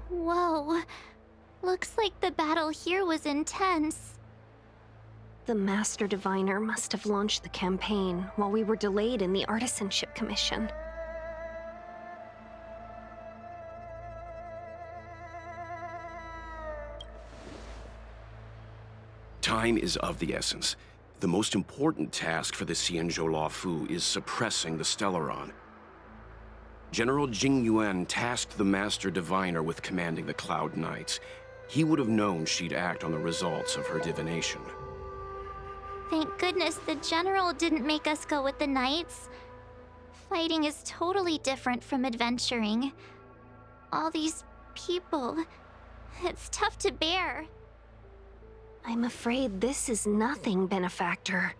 Whoa. Looks like the battle here was intense. The Master Diviner must have launched the campaign while we were delayed in the Artisanship Commission. Time is of the essence. The most important task for the Xianzhou Luofu is suppressing the Stellaron. General Jing Yuan tasked the Master Diviner with commanding the Cloud Knights. He would have known she'd act on the results of her divination. Thank goodness the General didn't make us go with the Knights. Fighting is totally different from adventuring. All these people... it's tough to bear. I'm afraid this is nothing, Benefactor.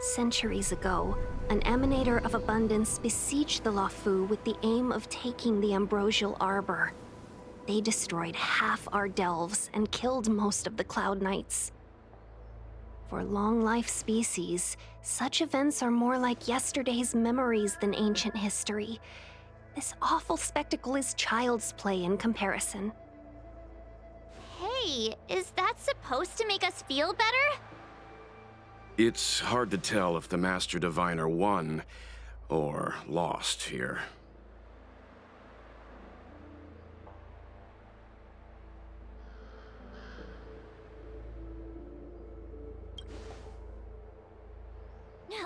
Centuries ago, an emanator of abundance besieged the Luofu with the aim of taking the Ambrosial Arbor. They destroyed half our delves and killed most of the Cloud Knights. For long-life species, such events are more like yesterday's memories than ancient history. This awful spectacle is child's play in comparison. Hey, is that supposed to make us feel better? It's hard to tell if the Master Diviner won or lost here.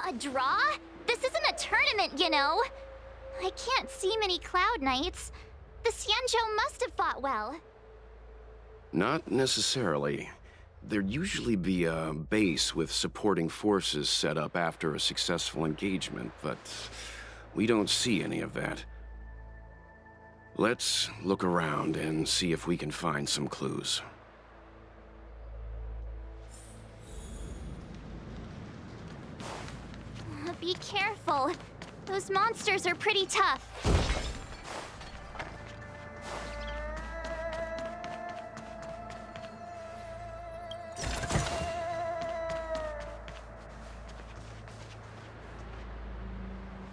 A draw? This isn't a tournament, you know. I can't see many Cloud Knights. The Xianzhou must have fought well. Not necessarily. There'd usually be a base with supporting forces set up after a successful engagement, but we don't see any of that. Let's look around and see if we can find some clues. Be careful. Those monsters are pretty tough.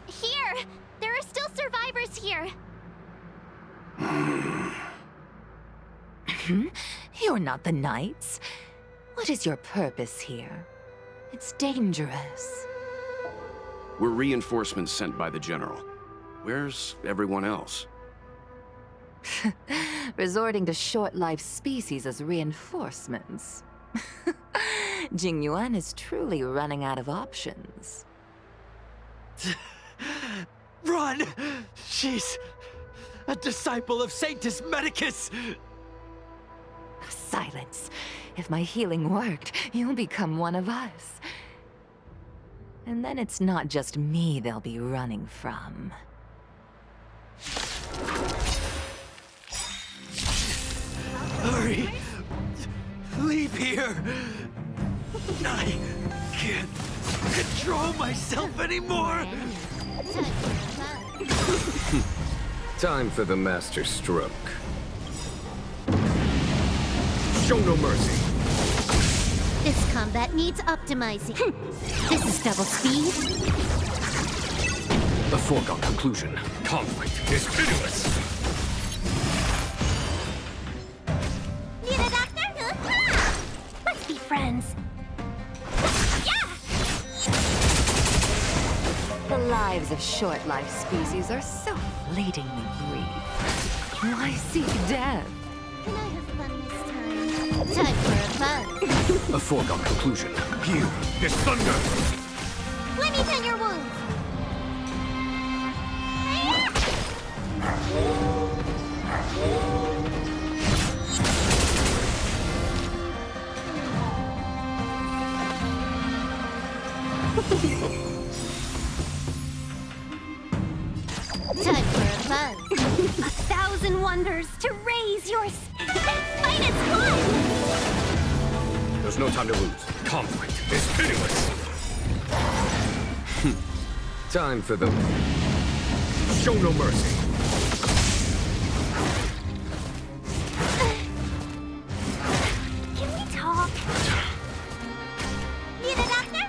Here! There are still survivors here. You're not the Knights. What is your purpose here? It's dangerous. We're reinforcements sent by the General. Where's everyone else? Resorting to short-lived species as reinforcements. Jing Yuan is truly running out of options. Run! She's a disciple of Sanctus Medicus! Silence. If my healing worked, you'll become one of us. And then it's not just me they'll be running from. Hurry! Leave here! I can't control myself anymore! Time for the master stroke. Show no mercy. This combat needs optimizing. This is double speed. A foregone conclusion. Conflict is pitiless. Need a doctor? Ah! Let's be friends. Yeah! The lives of short-lived species are so fleetingly brief. Why seek death? Can I have fun this time? Time for a buzz. A foregone conclusion. Here is thunder! Let me tend your wounds. Time for a buzz. 1,000 wonders to raise your fight is fun! There's no time to lose. Conflict is pitiless! Time for the... Show no mercy! Can we talk? Need a doctor?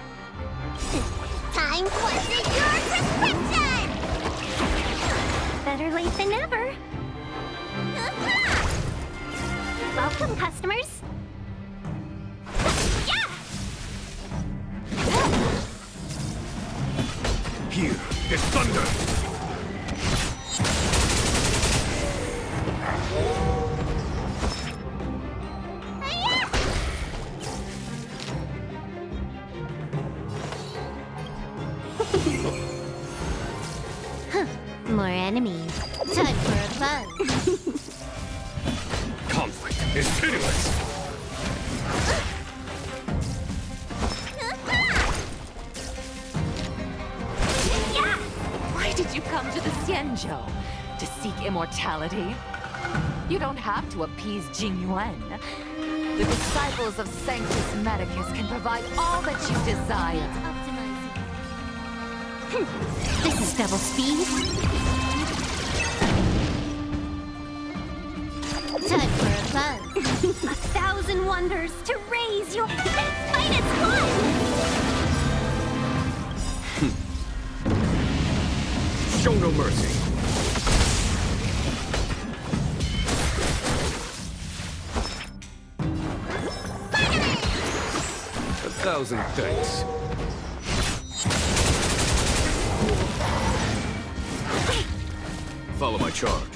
Time for your prescription! Better late than never. Welcome, customers. Yeah! Here is thunder! More enemies. Time for a buzz. Conflict is pitiless! Why did you come to the Xianzhou? To seek immortality? You don't have to appease Jingyuan. The disciples of Sanctus Medicus can provide all that you desire. Optimizing. This is double speed. Time for a buzz. 1,000 wonders to raise your fight is fun! Show no mercy! A thousand thanks. Follow my charge.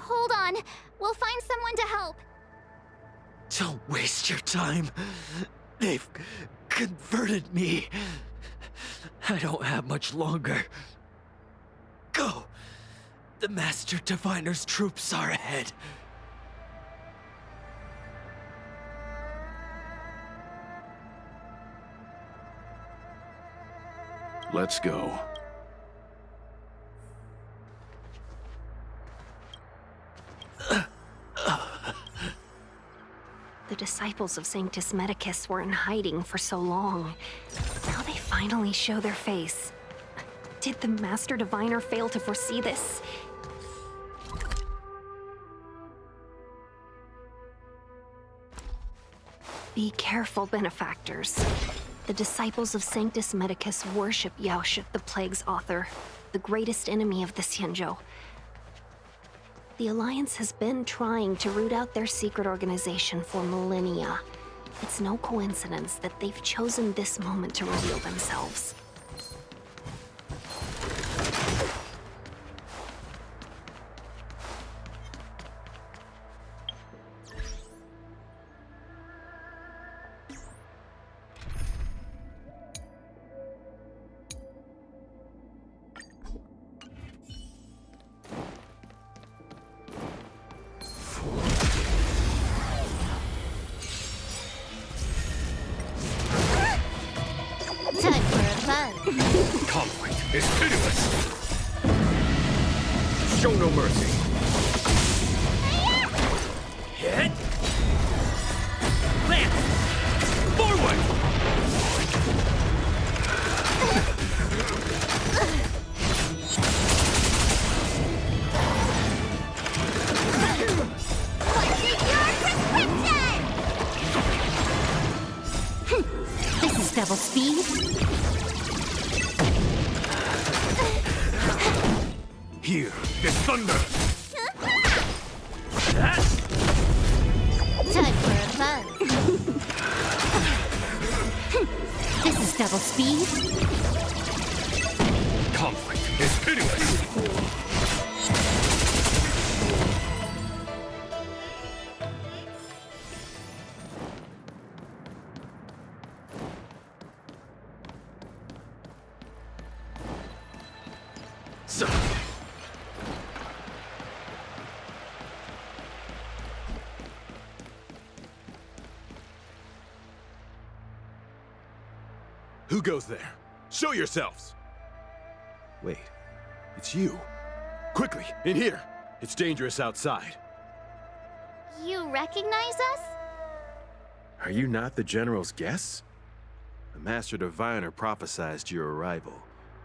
Hold on. We'll find someone to help. Don't waste your time. They've converted me. I don't have much longer. Go! The Master Diviner's troops are ahead. Let's go. The disciples of Sanctus Medicus were in hiding for so long. Now they finally show their face. Did the Master Diviner fail to foresee this? Be careful, benefactors. The disciples of Sanctus Medicus worship Yaoshut, the Plague's author, the greatest enemy of the Xianzhou. The Alliance has been trying to root out their secret organization for millennia. It's no coincidence that they've chosen this moment to reveal themselves. Time for a buzz. Conflict is pitiless! Show no mercy! Hit! Lance! Forward! What's in your prescription? This is double speed. Here is thunder! Time for a buzz. This is double speed. Conflict is pitiless. So. Who goes there? Show yourselves! Wait, it's you. Quickly, in here. It's dangerous outside. You recognize us? Are you not the General's guests? The Master Diviner prophesied your arrival.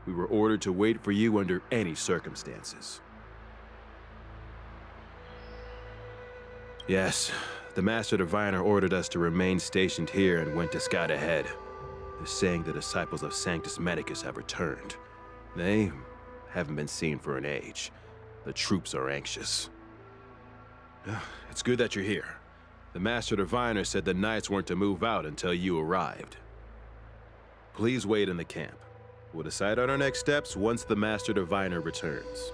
We were ordered to wait for you under any circumstances. Yes, the Master Diviner ordered us to remain stationed here and went to scout ahead. They're saying the disciples of Sanctus Medicus have returned. They haven't been seen for an age. The troops are anxious. It's good that you're here. The Master Diviner said the Knights weren't to move out until you arrived. Please wait in the camp. We'll decide on our next steps once the Master Diviner returns.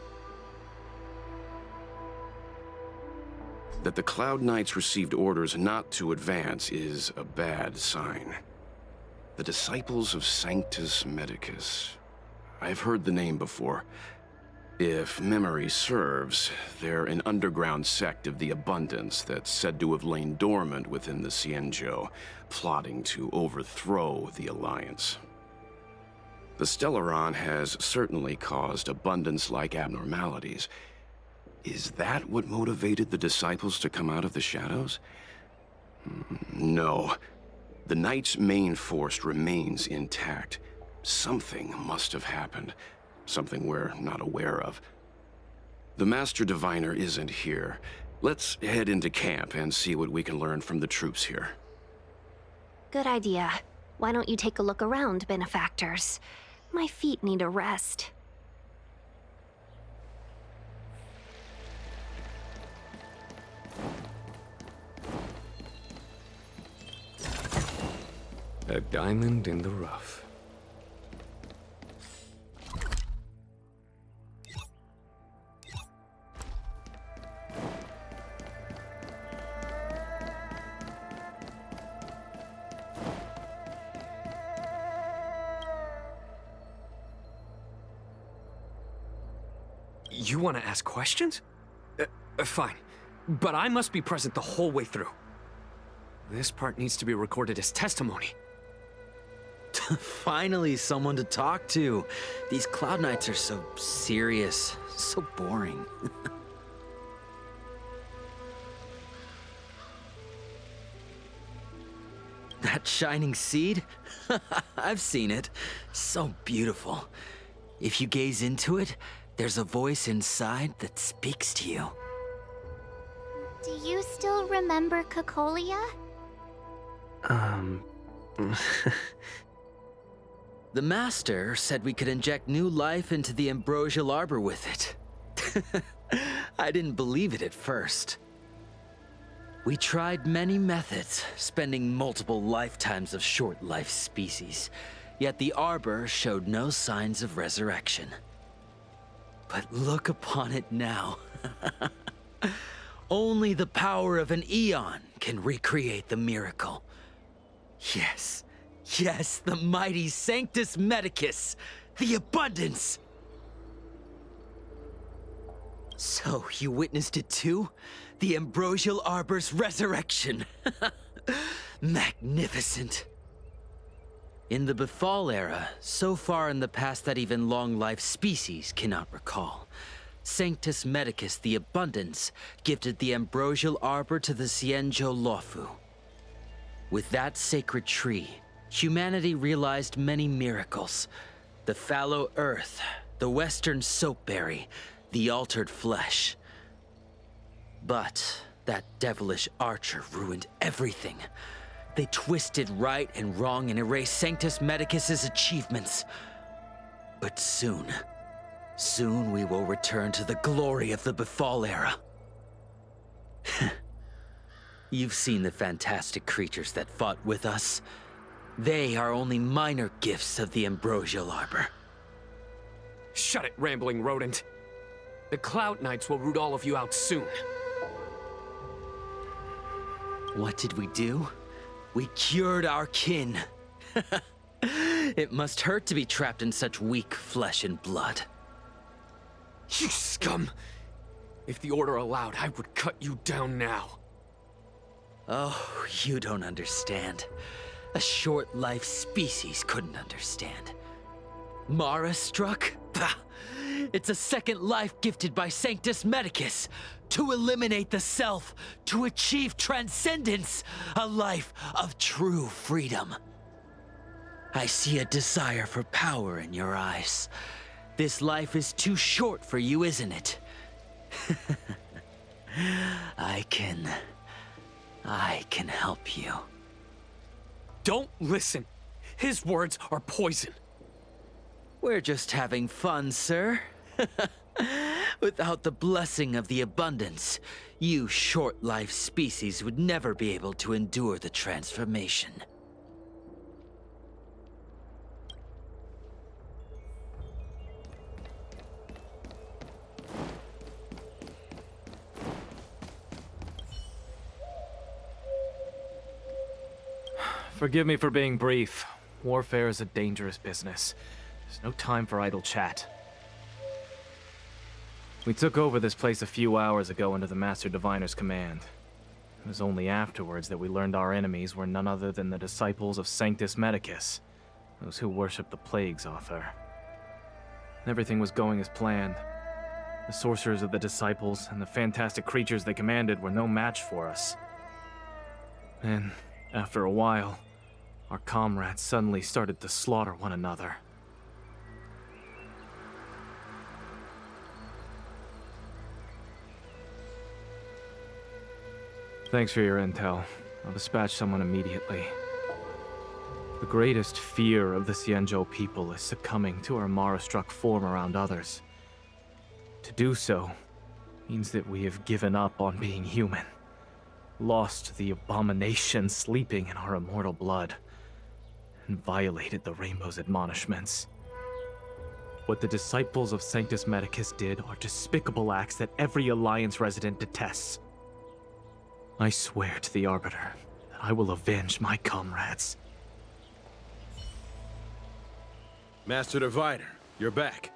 That the Cloud Knights received orders not to advance is a bad sign. The Disciples of Sanctus Medicus. I've heard the name before. If memory serves, they're an underground sect of the Abundance that's said to have lain dormant within the Xianzhou, plotting to overthrow the Alliance. The Stellaron has certainly caused Abundance-like abnormalities. Is that what motivated the Disciples to come out of the shadows? No. The Knight's main force remains intact. Something must have happened. Something we're not aware of. The Master Diviner isn't here. Let's head into camp and see what we can learn from the troops here. Good idea. Why don't you take a look around, benefactors? My feet need a rest. A diamond in the rough. You want to ask questions? Fine. But I must be present the whole way through. This part needs to be recorded as testimony. Finally, someone to talk to. These Cloud Knights are so serious, so boring. That shining seed? I've seen it. So beautiful. If you gaze into it, there's a voice inside that speaks to you. Do you still remember Cocolia? The Master said we could inject new life into the ambrosial arbor with it. I didn't believe it at first. We tried many methods, spending multiple lifetimes of short-life species, yet the arbor showed no signs of resurrection. But look upon it now. Only the power of an eon can recreate the miracle. Yes. Yes, the mighty Sanctus Medicus, the Abundance! So, you witnessed it too? The ambrosial arbor's resurrection! Magnificent! In the Befall era, so far in the past that even long-life species cannot recall, Sanctus Medicus, the Abundance, gifted the ambrosial arbor to the Xianzhou Luofu. With that sacred tree, humanity realized many miracles. The fallow earth, the western soapberry, the altered flesh. But that devilish archer ruined everything. They twisted right and wrong and erased Sanctus Medicus's achievements. But soon we will return to the glory of the Befall era. You've seen the fantastic creatures that fought with us. They are only minor gifts of the ambrosial arbor. Shut it, rambling rodent. The Cloud Knights will root all of you out soon. What did we do? We cured our kin. It must hurt to be trapped in such weak flesh and blood. You scum! If the Order allowed, I would cut you down now. Oh, you don't understand. A short-life species couldn't understand. Mara struck? Bah! It's a second life gifted by Sanctus Medicus to eliminate the self, to achieve transcendence, a life of true freedom. I see a desire for power in your eyes. This life is too short for you, isn't it? I can help you. Don't listen. His words are poison. We're just having fun, sir. Without the blessing of the abundance, you short-life species would never be able to endure the transformation. Forgive me for being brief. Warfare is a dangerous business. There's no time for idle chat. We took over this place a few hours ago under the Master Diviner's command. It was only afterwards that we learned our enemies were none other than the disciples of Sanctus Medicus, those who worship the Plague's author. Everything was going as planned. The sorcerers of the disciples and the fantastic creatures they commanded were no match for us. And after a while, our comrades suddenly started to slaughter one another. Thanks for your intel. I'll dispatch someone immediately. The greatest fear of the Xianzhou people is succumbing to our Mara-struck form around others. To do so means that we have given up on being human, lost the abomination sleeping in our immortal blood, and violated the Rainbow's admonishments. What the disciples of Sanctus Medicus did are despicable acts that every Alliance resident detests. I swear to the Arbiter that I will avenge my comrades. Master Diviner, you're back.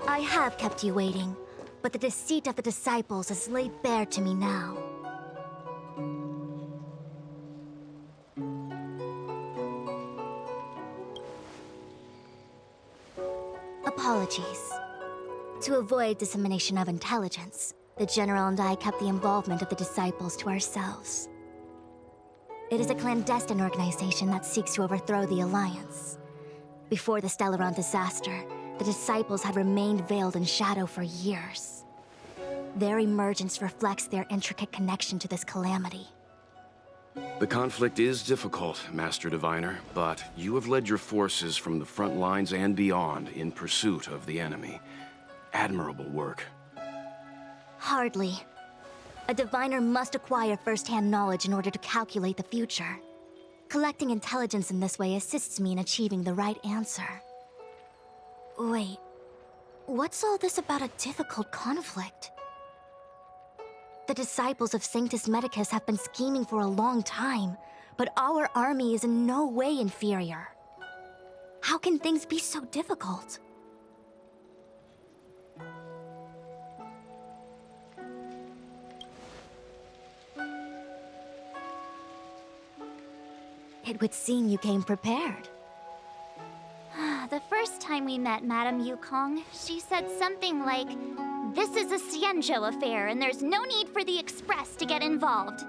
I have kept you waiting, but the deceit of the disciples is laid bare to me now. Apologies. To avoid dissemination of intelligence, the General and I kept the involvement of the disciples to ourselves. It is a clandestine organization that seeks to overthrow the Alliance. Before the Stellaron disaster, the disciples had remained veiled in shadow for years. Their emergence reflects their intricate connection to this calamity. The conflict is difficult, Master Diviner, but you have led your forces from the front lines and beyond in pursuit of the enemy. Admirable work. Hardly. A diviner must acquire first-hand knowledge in order to calculate the future. Collecting intelligence in this way assists me in achieving the right answer. Wait, what's all this about a difficult conflict? The disciples of Sanctus Medicus have been scheming for a long time, but our army is in no way inferior. How can things be so difficult? It would seem you came prepared. The first time we met Madame Yukong, she said something like, "This is a Xianzhou affair, and there's no need for the Express to get involved."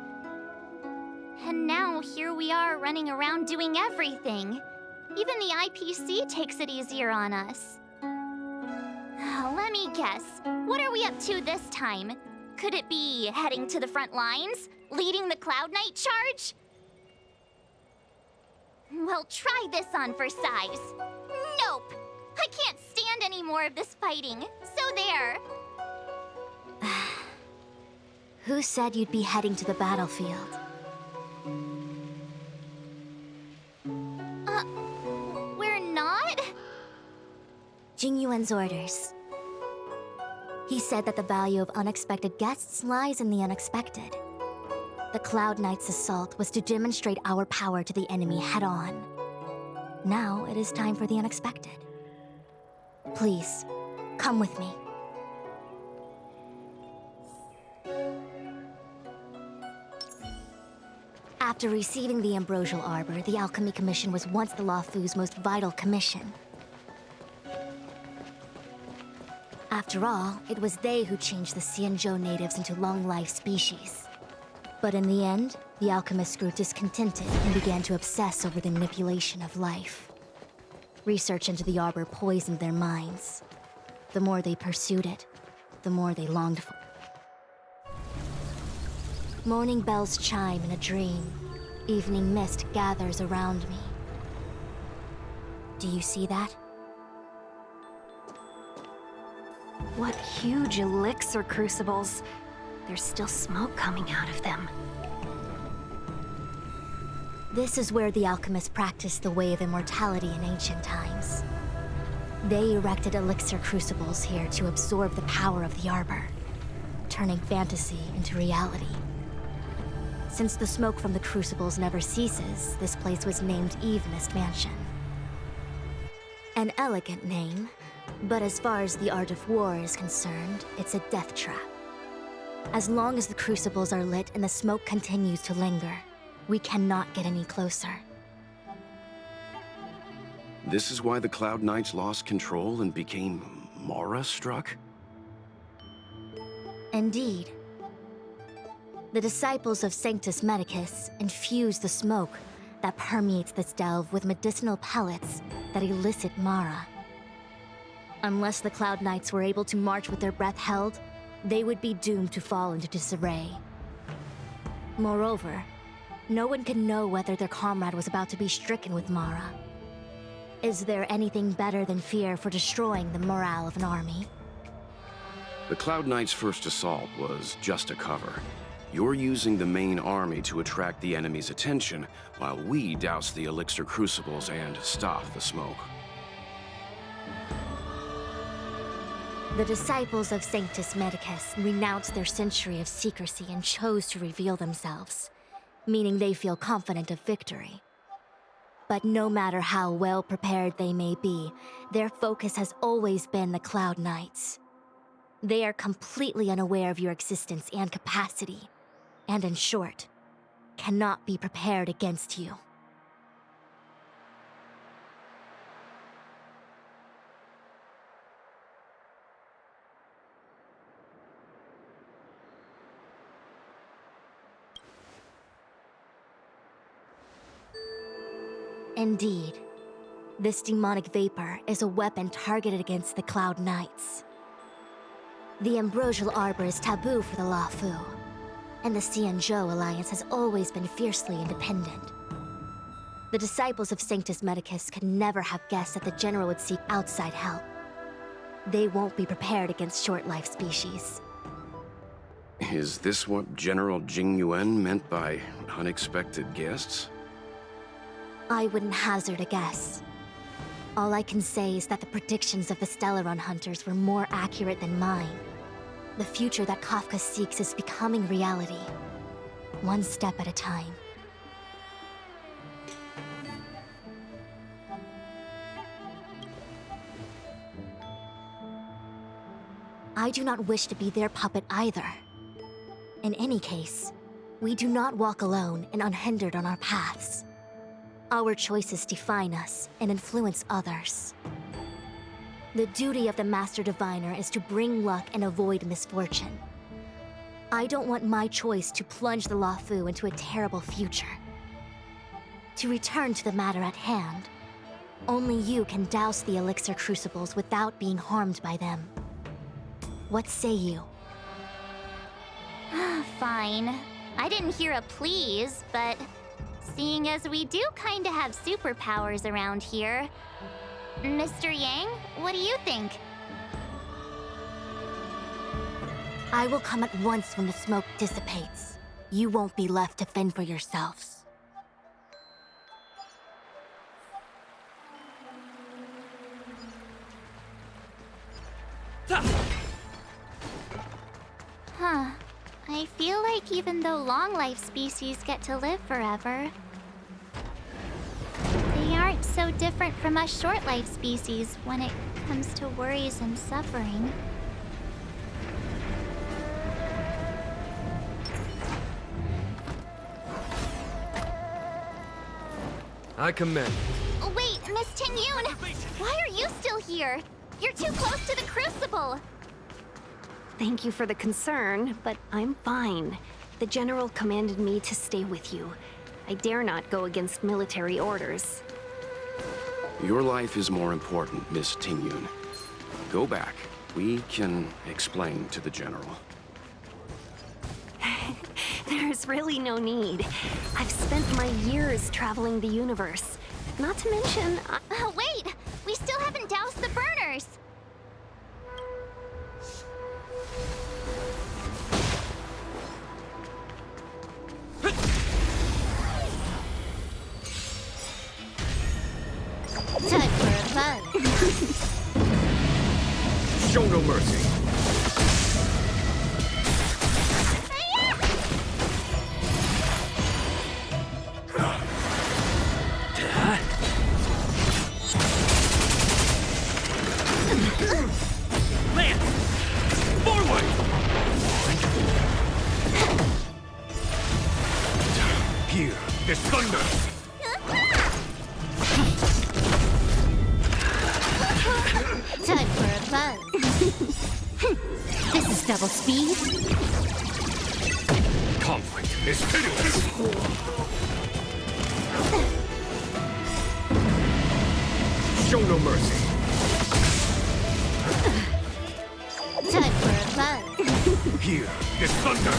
And now here we are running around doing everything. Even the IPC takes it easier on us. Let me guess, what are we up to this time? Could it be heading to the front lines? Leading the Cloud Knight charge? Well, try this on for size. Nope! I can't stand any any more of this fighting. So there. Who said you'd be heading to the battlefield? We're not? Jing Yuan's orders. He said that the value of unexpected guests lies in the unexpected. The Cloud Knight's assault was to demonstrate our power to the enemy head-on. Now it is time for the unexpected. Please, come with me. After receiving the Ambrosial Arbor, the Alchemy Commission was once the Luofu's most vital commission. After all, it was they who changed the Xianzhou natives into long-life species. But in the end, the alchemists grew discontented and began to obsess over the manipulation of life. Research into the Arbor poisoned their minds. The more they pursued it, the more they longed for. Morning bells chime in a dream. Evening mist gathers around me. Do you see that? What huge elixir crucibles. There's still smoke coming out of them. This is where the alchemists practiced the way of immortality in ancient times. They erected elixir crucibles here to absorb the power of the Arbor, turning fantasy into reality. Since the smoke from the crucibles never ceases, this place was named Evenest Mansion. An elegant name, but as far as the art of war is concerned, it's a death trap. As long as the crucibles are lit and the smoke continues to linger, we cannot get any closer. This is why the Cloud Knights lost control and became Mara-struck? Indeed. The disciples of Sanctus Medicus infuse the smoke that permeates this delve with medicinal pellets that elicit Mara. Unless the Cloud Knights were able to march with their breath held, they would be doomed to fall into disarray. Moreover, no one can know whether their comrade was about to be stricken with Mara. Is there anything better than fear for destroying the morale of an army? The Cloud Knights' first assault was just a cover. You're using the main army to attract the enemy's attention, while we douse the elixir crucibles and stop the smoke. The disciples of Sanctus Medicus renounced their century of secrecy and chose to reveal themselves, meaning they feel confident of victory. But no matter how well prepared they may be, their focus has always been the Cloud Knights. They are completely unaware of your existence and capacity, and in short, cannot be prepared against you. Indeed, this demonic vapor is a weapon targeted against the Cloud Knights. The Ambrosial Arbor is taboo for the Luofu, and the Xianzhou Alliance has always been fiercely independent. The disciples of Sanctus Medicus could never have guessed that the General would seek outside help. They won't be prepared against short-life species. Is this what General Jing Yuan meant by unexpected guests? I wouldn't hazard a guess. All I can say is that the predictions of the Stellaron hunters were more accurate than mine. The future that Kafka seeks is becoming reality, one step at a time. I do not wish to be their puppet either. In any case, we do not walk alone and unhindered on our paths. Our choices define us and influence others. The duty of the Master Diviner is to bring luck and avoid misfortune. I don't want my choice to plunge the Luofu into a terrible future. To return to the matter at hand, only you can douse the elixir crucibles without being harmed by them. What say you? Fine. I didn't hear a please, but seeing as we do kinda have superpowers around here, Mr. Yang, what do you think? I will come at once when the smoke dissipates. You won't be left to fend for yourselves. Huh. I feel like even though long-life species get to live forever, they aren't so different from us short-life species when it comes to worries and suffering. I commend. Wait, Miss Ting-Yun! Why are you still here? You're too close to the Crucible! Thank you for the concern, but I'm fine. The General commanded me to stay with you. I dare not go against military orders. Your life is more important, Miss Ting-Yun. Go back. We can explain to the General. There's really no need. I've spent my years traveling the universe. Not to mention, Wait! We still haven't doused the burners! Time for a fun. Show no mercy. Lance! Forward! Here, there's thunder. Time for a fun. This is double speed. Conflict is pitiless. Show no mercy. Time for a fun. Here, there's thunder.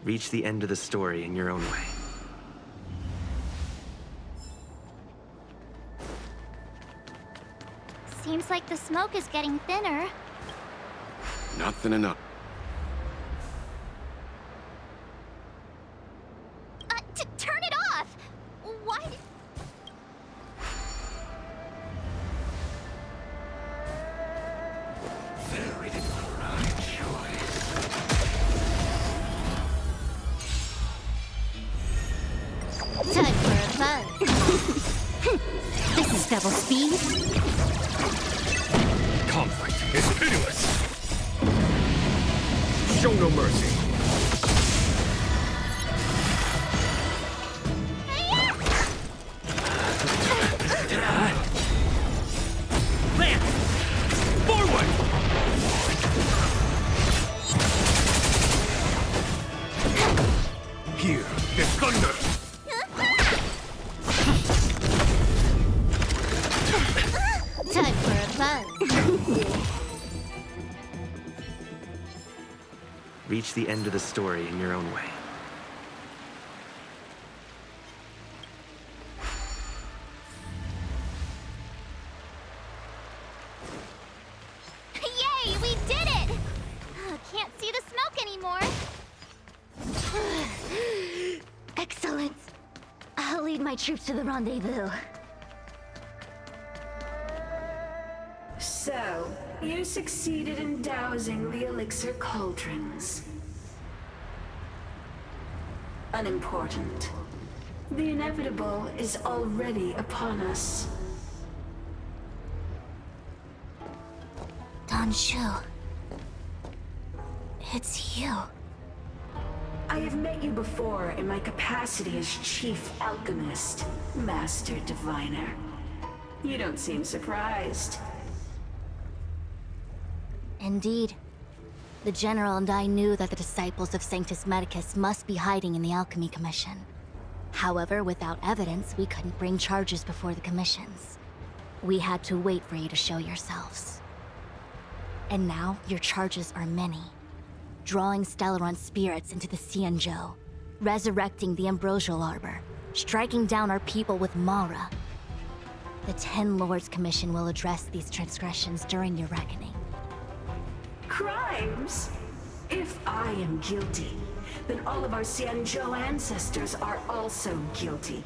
Reach the end of the story in your own way. Seems like the smoke is getting thinner. Not thin enough. Turn it off! Why? Very right choice. Time for a fun. This is double speed. Conflict is pitiless. Show no mercy. Lance! Forward! Here, there's thunder. Time for a fun. Reach the end of the story in your own way. Yay, we did it! Can't see the smoke anymore. Excellent. I'll lead my troops to the rendezvous. So, you succeeded in dousing the elixir cauldrons. Unimportant. The inevitable is already upon us. Danshu. It's you. I have met you before in my capacity as Chief Alchemist, Master Diviner. You don't seem surprised. Indeed. The General and I knew that the disciples of Sanctus Medicus must be hiding in the Alchemy Commission. However, without evidence, we couldn't bring charges before the commissions. We had to wait for you to show yourselves. And now, your charges are many. Drawing Stellaron spirits into the Xianzhou, resurrecting the Ambrosial Arbor, striking down our people with Mara. The Ten Lords Commission will address these transgressions during your reckoning. Crimes? If I am guilty, then all of our Xianzhou ancestors are also guilty.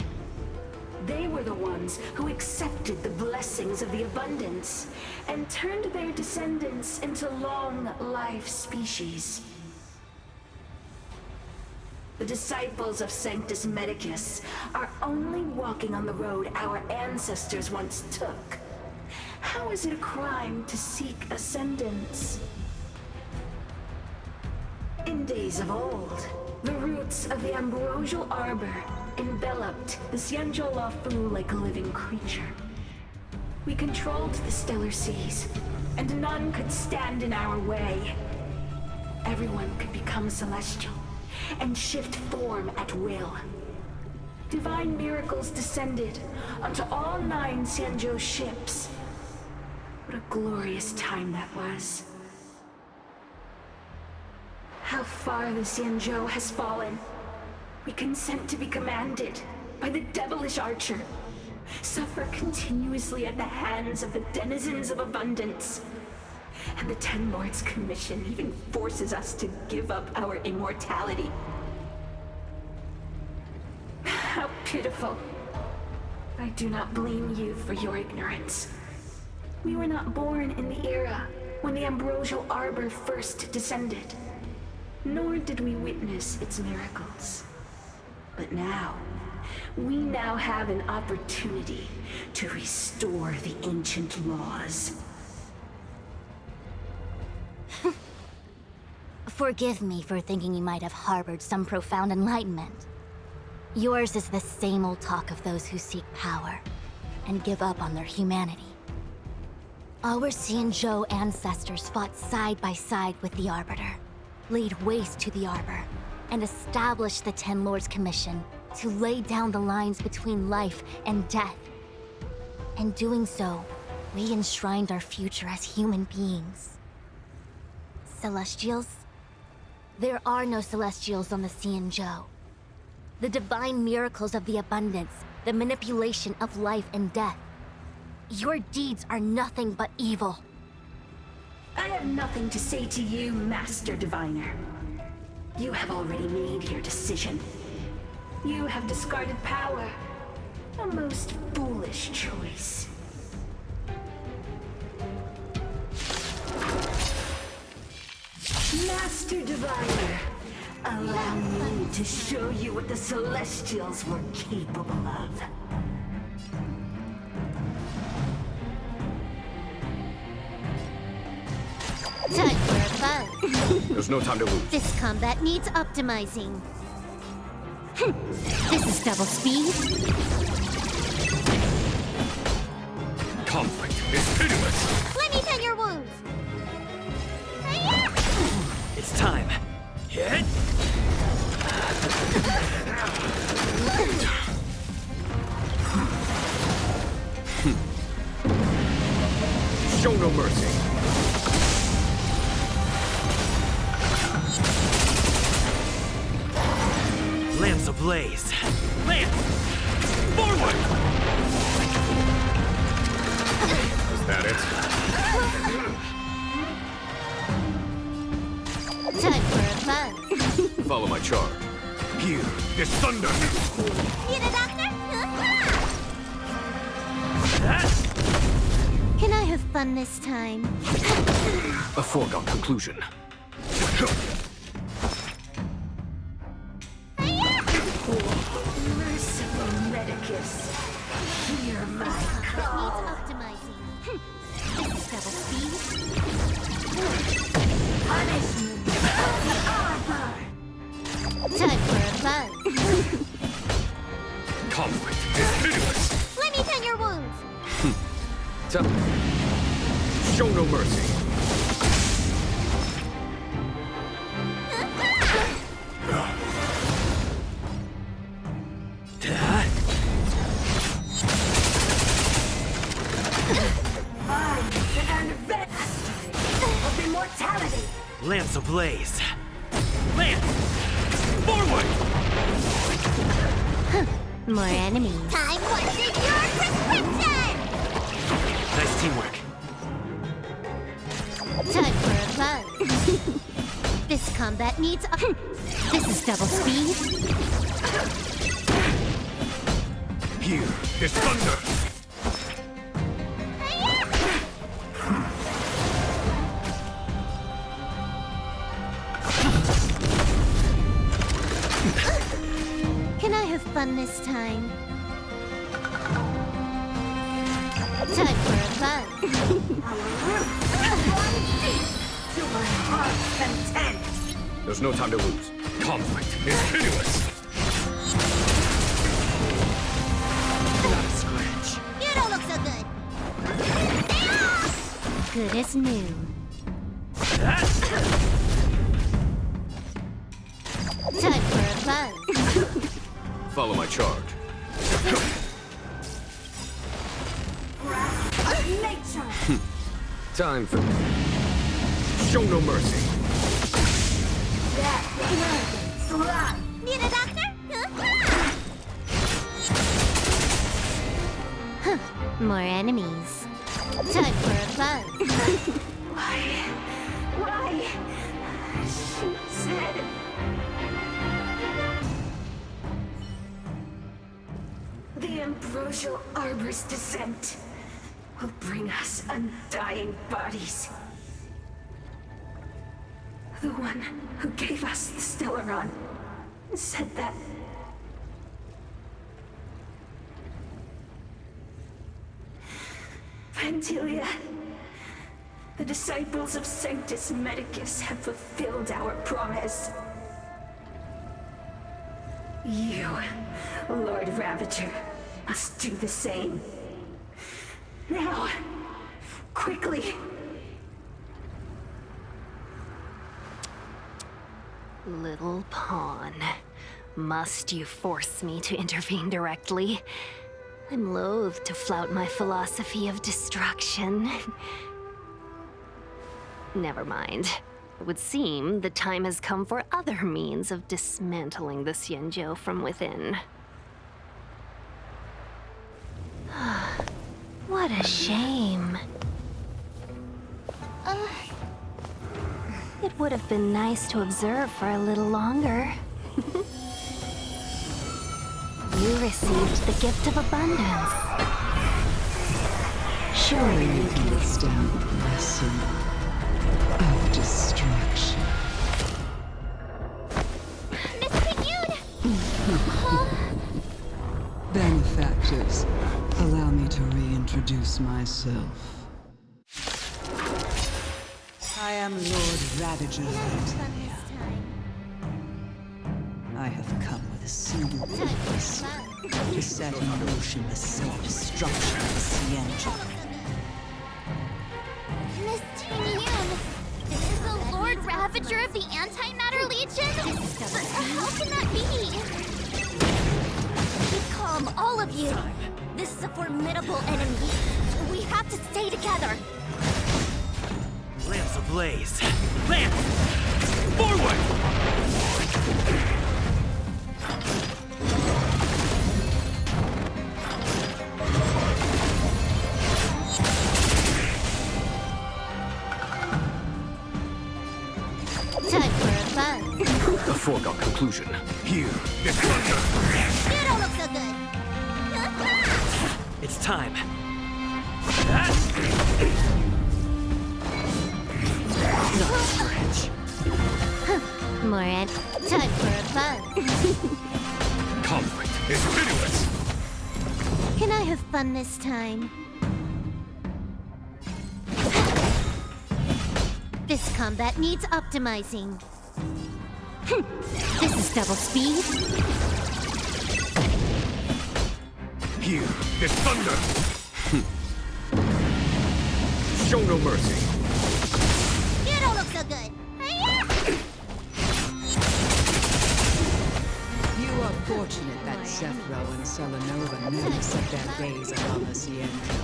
They were the ones who accepted the blessings of the abundance and turned their descendants into long-life species. The disciples of Sanctus Medicus are only walking on the road our ancestors once took. How is it a crime to seek ascendance? In days of old, the roots of the Ambrosial Arbor enveloped the Xianzhou Luofu like a living creature. We controlled the stellar seas, and none could stand in our way. Everyone could become celestial and shift form at will. Divine miracles descended onto all 9 Xianzhou ships. What a glorious time that was. How far the Xianzhou has fallen. We consent to be commanded by the devilish archer. Suffer continuously at the hands of the denizens of abundance. And the Ten Lords Commission even forces us to give up our immortality. How pitiful. I do not blame you for your ignorance. We were not born in the era when the Ambrosial Arbor first descended. Nor did we witness its miracles. But now, we now have an opportunity to restore the ancient laws. Forgive me for thinking you might have harbored some profound enlightenment. Yours is the same old talk of those who seek power and give up on their humanity. Our Xianzhou ancestors fought side by side with the Arbiter, laid waste to the Arbor, and established the Ten Lords Commission to lay down the lines between life and death. In doing so, we enshrined our future as human beings. Celestials? There are no Celestials on the Xianzhou. The divine miracles of the abundance, the manipulation of life and death. Your deeds are nothing but evil. I have nothing to say to you, Master Diviner. You have already made your decision. You have discarded power. A most foolish choice. Master Diviner, allow me to show you what the Celestials were capable of. Time for a buzz. There's no time to lose. This combat needs optimizing. This is double speed. Conflict is pitiless. Let me tend your wounds. It's time. Hit! Show no mercy. Lance ablaze. Lance! Forward! Is that it? Time for a buzz. Follow my charge. Here is thunder. You the doctor? That? Can I have fun this time? A foregone conclusion. Merciful Medicus, hear my Needs call. optimizing. This is double speed. Punishment of the Arbor. Time for a buzz. Conflict is pitiless. Let me tend your wounds. Show no mercy. Lance ablaze! Lance! Forward! More enemies. Time what's in your prescription! Nice teamwork. Time for a buzz. This combat needs This is double speed. Here, there's thunder! Can I have fun this time? Time for a buzz. To my heart's content. There's no time to lose. Conflict is pitiless! Not a scratch. You don't look so good. Good as new. Time for a buzz. Follow my charge. Nature. Time for... Show no mercy. That slide. Need a doctor? More enemies. Time for a buzz. Why? She said. The ambrosial arbor's descent will bring us undying bodies. The one who gave us the Stellaron said that. Vantilia, the disciples of Sanctus Medicus have fulfilled our promise. You, Lord Ravager, must do the same. Now, quickly. Little pawn. Must you force me to intervene directly? I'm loath to flout my philosophy of destruction. Never mind. It would seem the time has come for other means of dismantling the Xianzhou from within. What a shame. It would have been nice to observe for a little longer. You received the gift of abundance. Surely you can withstand the lesson of destruction. Miss Pignude! Benefactors, allow me to reintroduce myself. I am Lord Ravager of Vantilia. I have come with a single purpose: to set in motion the self-destruction of the Xianzhou. Miss Pignude! This is the Lord Ravager of the Antimatter Legion? How can that be? Keep calm, all of you. This is a formidable enemy. We have to stay together. Lance ablaze! Lance! Forward! Time for a buzz. A foregone conclusion. Here, there's thunder! You don't look so good. It's time. Not a stretch. More time for a buzz. Conflict is pitiless! Can I have fun this time? This combat needs optimizing. This is double speed. Here, there's thunder! Show no mercy. You don't look so good. You are fortunate that Zephyro and Selenova never set their gaze upon the Xianzhou.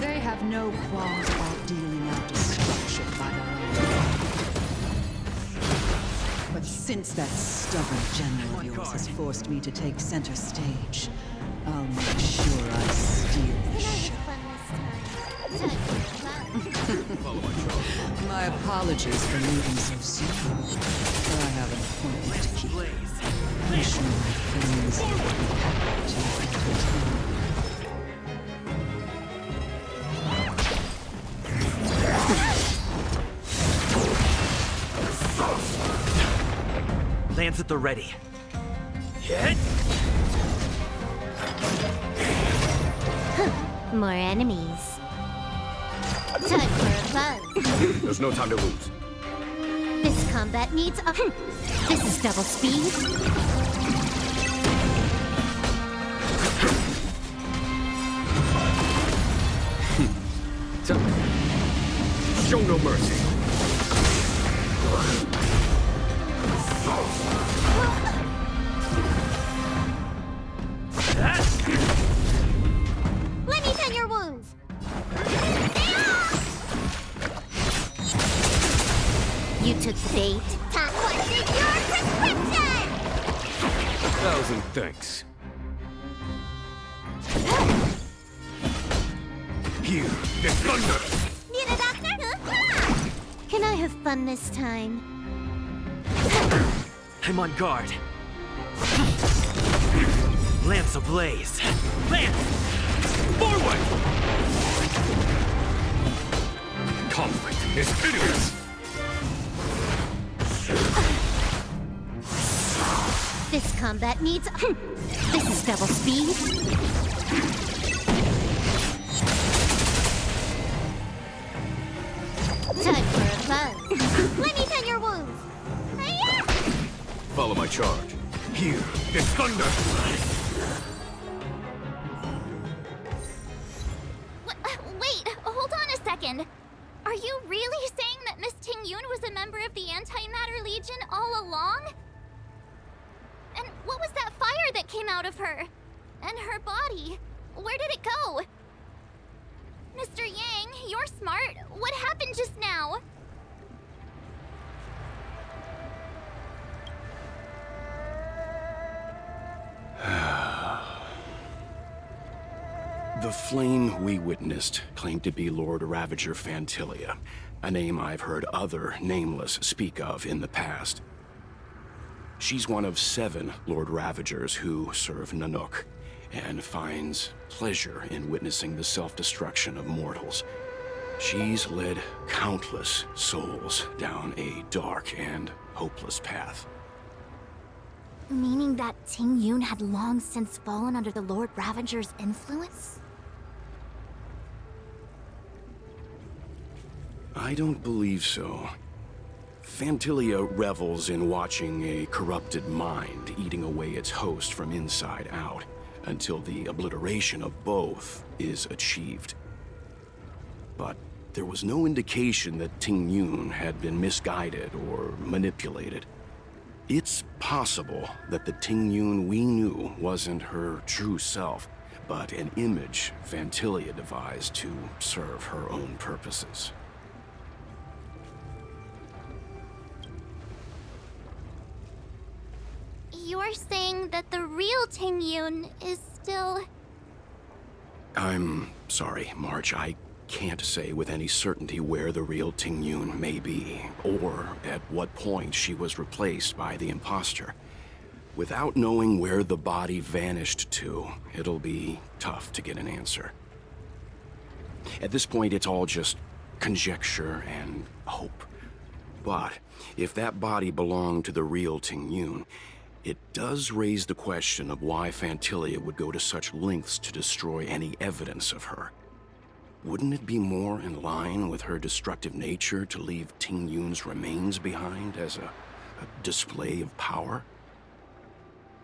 They have no qualms about dealing out destruction worship by their own. But since that stubborn general of yours has forced me to take center stage, I'll make sure I steal the show. My apologies for leaving so soon, but I have an appointment to keep. I'm sure my friends will be happy to entertain. Lance at the ready. Hit! More enemies. Time for a buzz. There's no time to lose. This combat needs a... This is double speed. Show no mercy. Let me tend your wounds. You took the bait. What's in your prescription? 1,000 thanks. Here, the thunder! Need a doctor? Can I have fun this time? I'm on guard. Lance ablaze. Lance! Forward! Conflict is hideous! This combat needs... This is double speed. Time for a buzz. Let me tend your wounds. Follow my charge. Here, the thunder! Wait, hold on a second. Are you really saying that Miss Ting-Yun was a member of the Antimatter Legion all along? And what was that fire that came out of her? And her body? Where did it go? Mr. Yang, you're smart. What happened just now? The flame we witnessed claimed to be Lord Ravager Fantilia, a name I've heard other nameless speak of in the past. She's one of 7 Lord Ravagers who serve Nanook, and finds pleasure in witnessing the self-destruction of mortals. She's led countless souls down a dark and hopeless path. Meaning that Ting-Yun had long since fallen under the Lord Ravager's influence? I don't believe so. Fantilia revels in watching a corrupted mind eating away its host from inside out, until the obliteration of both is achieved. But there was no indication that Ting-Yun had been misguided or manipulated. It's possible that the Ting-Yun we knew wasn't her true self, but an image Fantilia devised to serve her own purposes. You're saying that the real Ting-Yun is still... I'm sorry, March. I can't say with any certainty where the real Ting-Yun may be, or at what point she was replaced by the imposter. Without knowing where the body vanished to, it'll be tough to get an answer. At this point, it's all just conjecture and hope. But if that body belonged to the real Ting-Yun, it does raise the question of why Fantilia would go to such lengths to destroy any evidence of her. Wouldn't it be more in line with her destructive nature to leave Ting-Yun's remains behind as a display of power?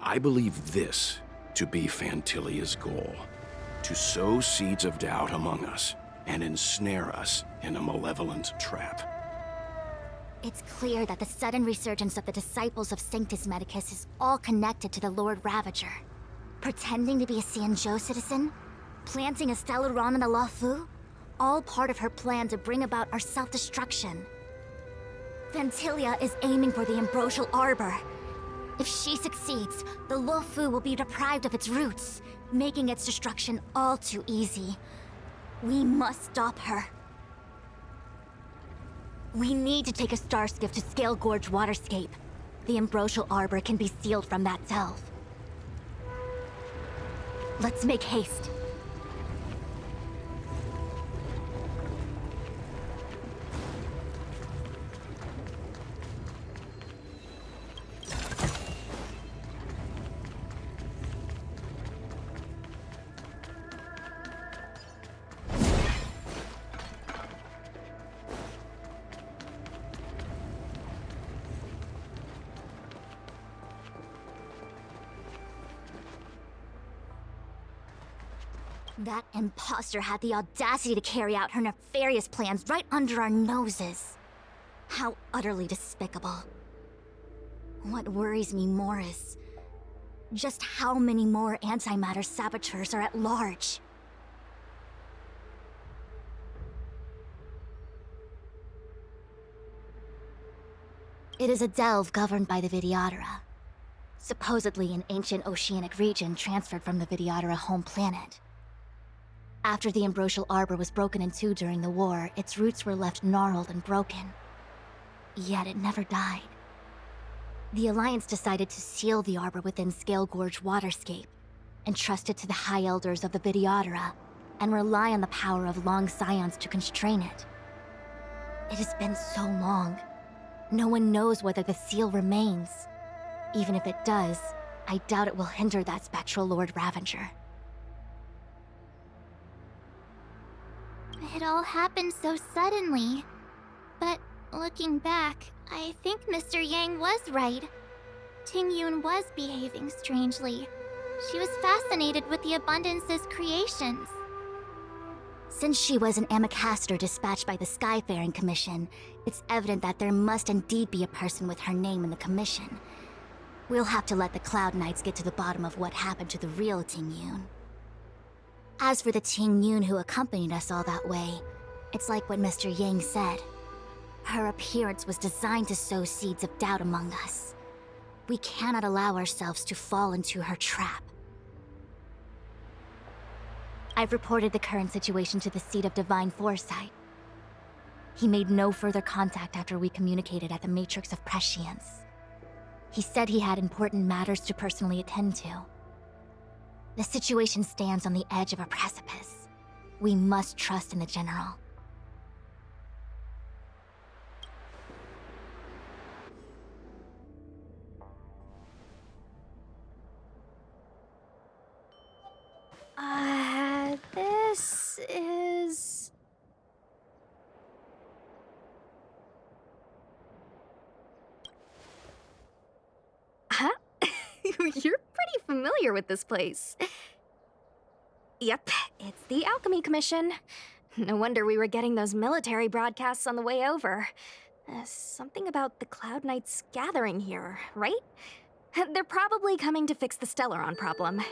I believe this to be Fantilia's goal: to sow seeds of doubt among us and ensnare us in a malevolent trap. It's clear that the sudden resurgence of the disciples of Sanctus Medicus is all connected to the Lord Ravager. Pretending to be a Xianzhou citizen? Planting a Stellaron in the Luofu? all part of her plan to bring about our self-destruction. Vantilia is aiming for the Ambrosial Arbor. If she succeeds, the Luofu will be deprived of its roots, making its destruction all too easy. We must stop her. We need to take a star skiff to Scale Gorge Waterscape. The Ambrosial Arbor can be sealed from that delve. Let's make haste. That imposter had the audacity to carry out her nefarious plans right under our noses. How utterly despicable. What worries me more is just how many more antimatter saboteurs are at large. It is a delve governed by the Vidyadhara, supposedly an ancient oceanic region transferred from the Vidyadhara home planet. After the Ambrosial Arbor was broken in two during the war, its roots were left gnarled and broken. Yet it never died. The Alliance decided to seal the Arbor within Scale Gorge Waterscape, entrust it to the High Elders of the Vidyadhara, and rely on the power of long scions to constrain it. It has been so long. No one knows whether the seal remains. Even if it does, I doubt it will hinder that spectral Lord Ravager. It all happened so suddenly. But looking back, I think Mr. Yang was right. Tingyun was behaving strangely. She was fascinated with the Abundance's creations. Since she was an Amicastor dispatched by the Skyfaring Commission, it's evident that there must indeed be a person with her name in the commission. We'll have to let the Cloud Knights get to the bottom of what happened to the real Tingyun. As for the Tingyun who accompanied us all that way, it's like what Mr. Yang said. Her appearance was designed to sow seeds of doubt among us. We cannot allow ourselves to fall into her trap. I've reported the current situation to the Seat of Divine Foresight. He made no further contact after we communicated at the Matrix of Prescience. He said he had important matters to personally attend to. The situation stands on the edge of a precipice. We must trust in the General. This is... Huh? You're pretty familiar with this place. Yep, it's the Alchemy Commission. No wonder we were getting those military broadcasts on the way over. Something about the Cloud Knights gathering here, right? They're probably coming to fix the Stellaron problem.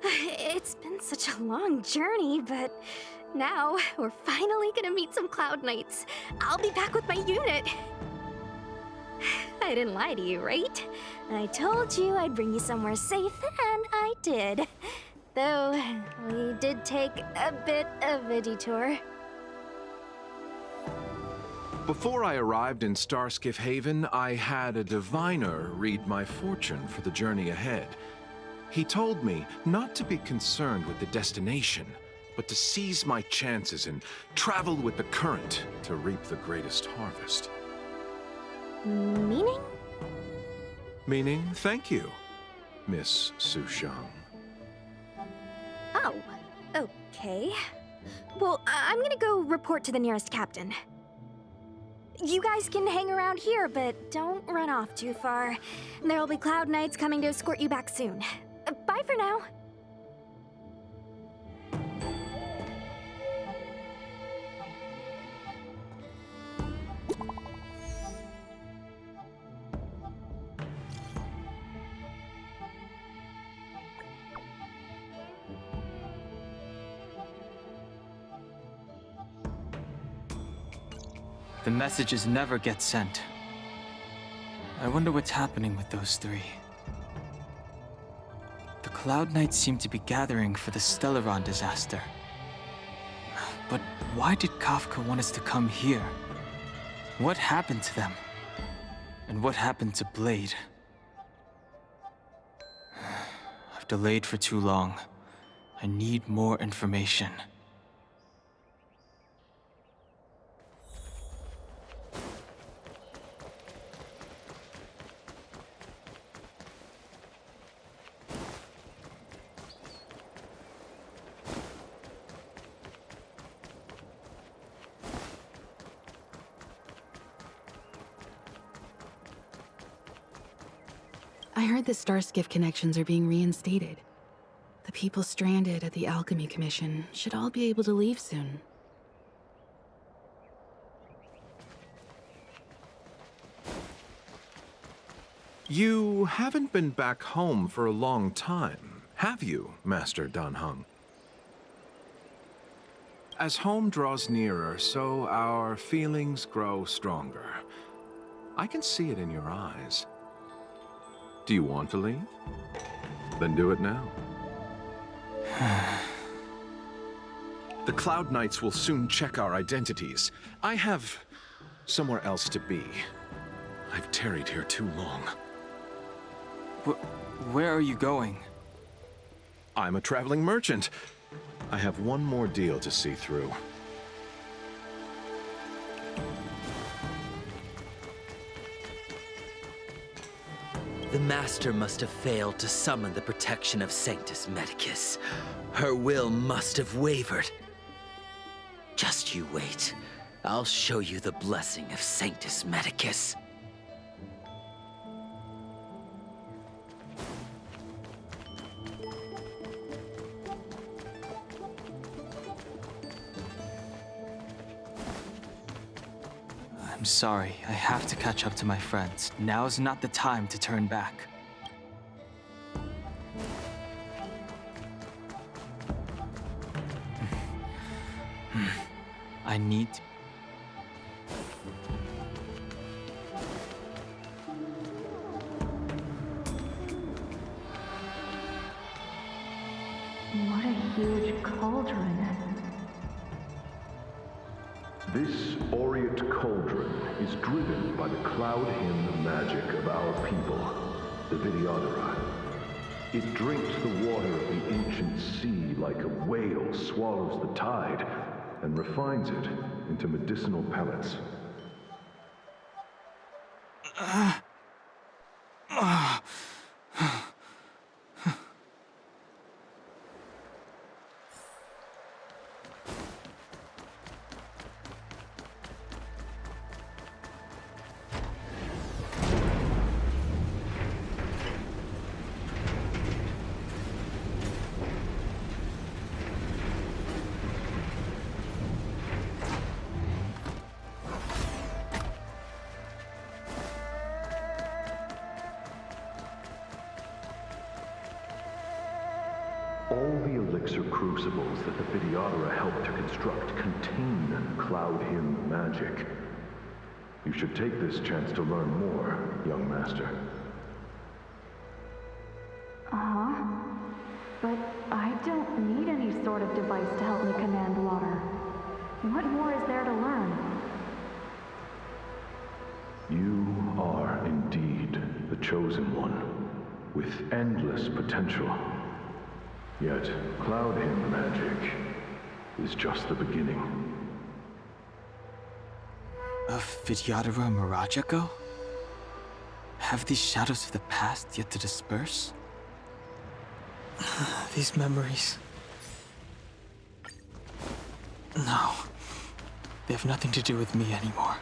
It's been such a long journey, but now we're finally gonna meet some Cloud Knights. I'll be back with my unit. I didn't lie to you, right? I told you I'd bring you somewhere safe, and I did. Though, we did take a bit of a detour. Before I arrived in Starskiff Haven, I had a diviner read my fortune for the journey ahead. He told me not to be concerned with the destination, but to seize my chances and travel with the current to reap the greatest harvest. Meaning? Meaning, thank you, Miss Sushang. Oh, okay. Well, I'm gonna go report to the nearest captain. You guys can hang around here, but don't run off too far. There'll be Cloud Knights coming to escort you back soon. Bye for now. The messages never get sent. I wonder what's happening with those three. The Cloud Knights seem to be gathering for the Stellaron disaster. But why did Kafka want us to come here? What happened to them? And what happened to Blade? I've delayed for too long. I need more information. I heard the Starskiff connections are being reinstated. The people stranded at the Alchemy Commission should all be able to leave soon. You haven't been back home for a long time, have you, Master Dan Heng? As home draws nearer, so our feelings grow stronger. I can see it in your eyes. Do you want to leave? Then do it now. The Cloud Knights will soon check our identities. I have somewhere else to be. I've tarried here too long. Where are you going? I'm a traveling merchant. I have one more deal to see through. The Master must have failed to summon the protection of Sanctus Medicus. Her will must have wavered. Just you wait. I'll show you the blessing of Sanctus Medicus. I'm sorry, I have to catch up to my friends. Now's not the time to turn back. I need to... What a huge cauldron. This aureate cauldron is driven by the cloud hymn magic of our people, the Vidyadhara. It drinks the water of the ancient sea like a whale swallows the tide, and refines it into medicinal pellets. All the elixir crucibles that the Vidyadhara helped to construct contain cloud hymn magic. You should take this chance to learn more, young master. Uh-huh. But I don't need any sort of device to help me command water. What more is there to learn? You are indeed the chosen one, with endless potential. Yet, cloud hymn magic is just the beginning. Of Vidyadhara Mirajago? Have these shadows of the past yet to disperse? These memories... No. They have nothing to do with me anymore.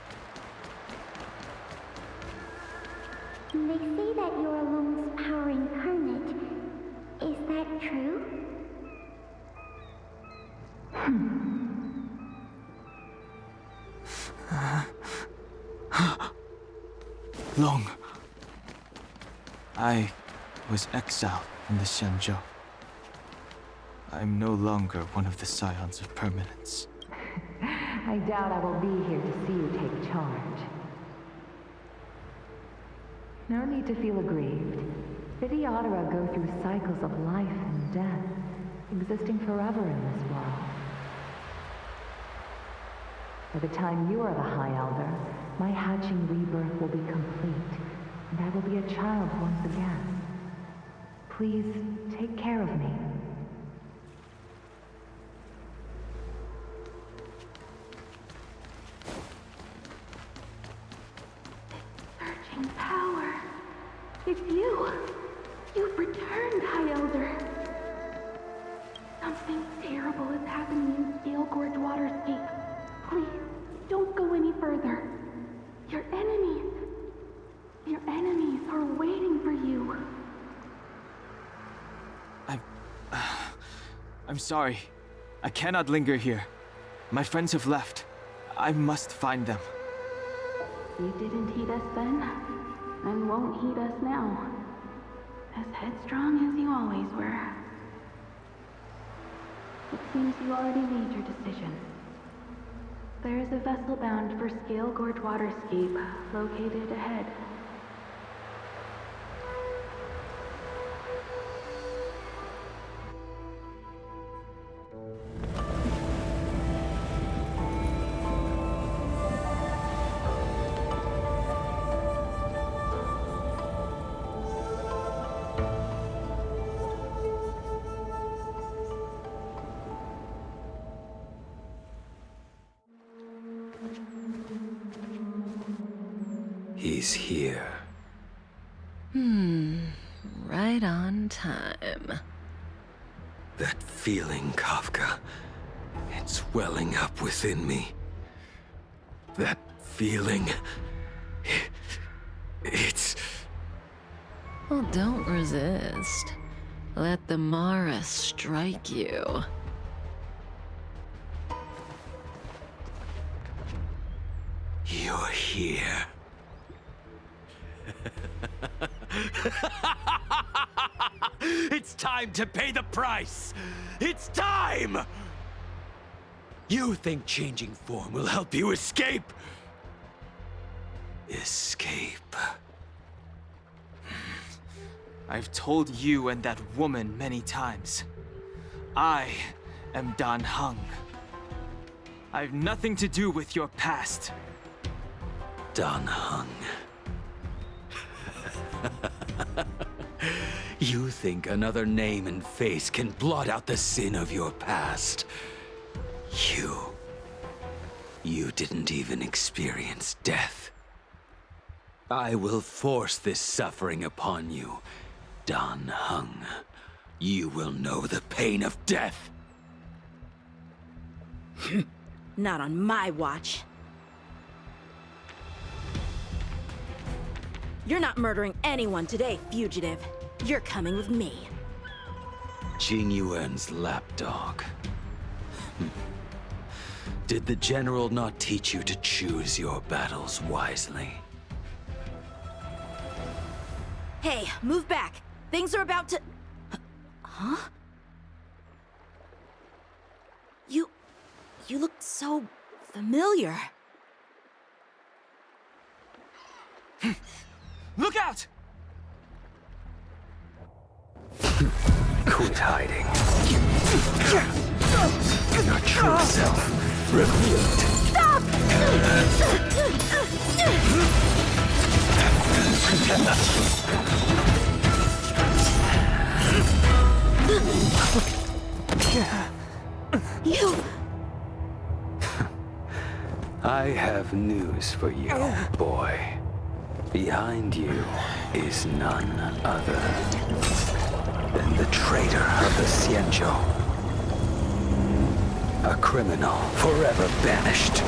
They say that you're Alung's power incarnate. Is that true? Long. I was exiled from the Xianzhou. I'm no longer one of the Scions of Permanence. I doubt I will be here to see you take charge. No need to feel aggrieved. Videodara go through cycles of life and death, existing forever in this world. By the time you are the High Elder, my hatching rebirth will be complete, and I will be a child once again. Please, take care of me. Surging power. It's you. You've returned, High Elder. Something terrible is happening in Scale Gorge Waterscape. Please, don't go any further. Your enemies are waiting for you. I'm sorry. I cannot linger here. My friends have left. I must find them. You didn't heed us then, and won't heed us now. As headstrong as you always were. It seems you already made your decision. There is a vessel bound for Scale Gorge Waterscape, located ahead. He's here. Right on time. That feeling, Kafka. It's welling up within me. That feeling. It's... Well, don't resist. Let the Mara strike you. You're here. It's time to pay the price! It's time! You think changing form will help you escape? Escape. I've told you and that woman many times. I am Dan Heng. I've nothing to do with your past. Dan Heng. You think another name and face can blot out the sin of your past? You didn't even experience death. I will force this suffering upon you, Dan Heng. You will know the pain of death. Not on my watch. You're not murdering anyone today, fugitive. You're coming with me. Jing Yuan's lapdog. Did the General not teach you to choose your battles wisely? Hey, move back. Things are about to... Huh? You look so familiar. Look out! Quit hiding. Your true self revealed. Stop! You... I have news for you, boy. Behind you is none other than the traitor of the Xianzhou. A criminal forever banished.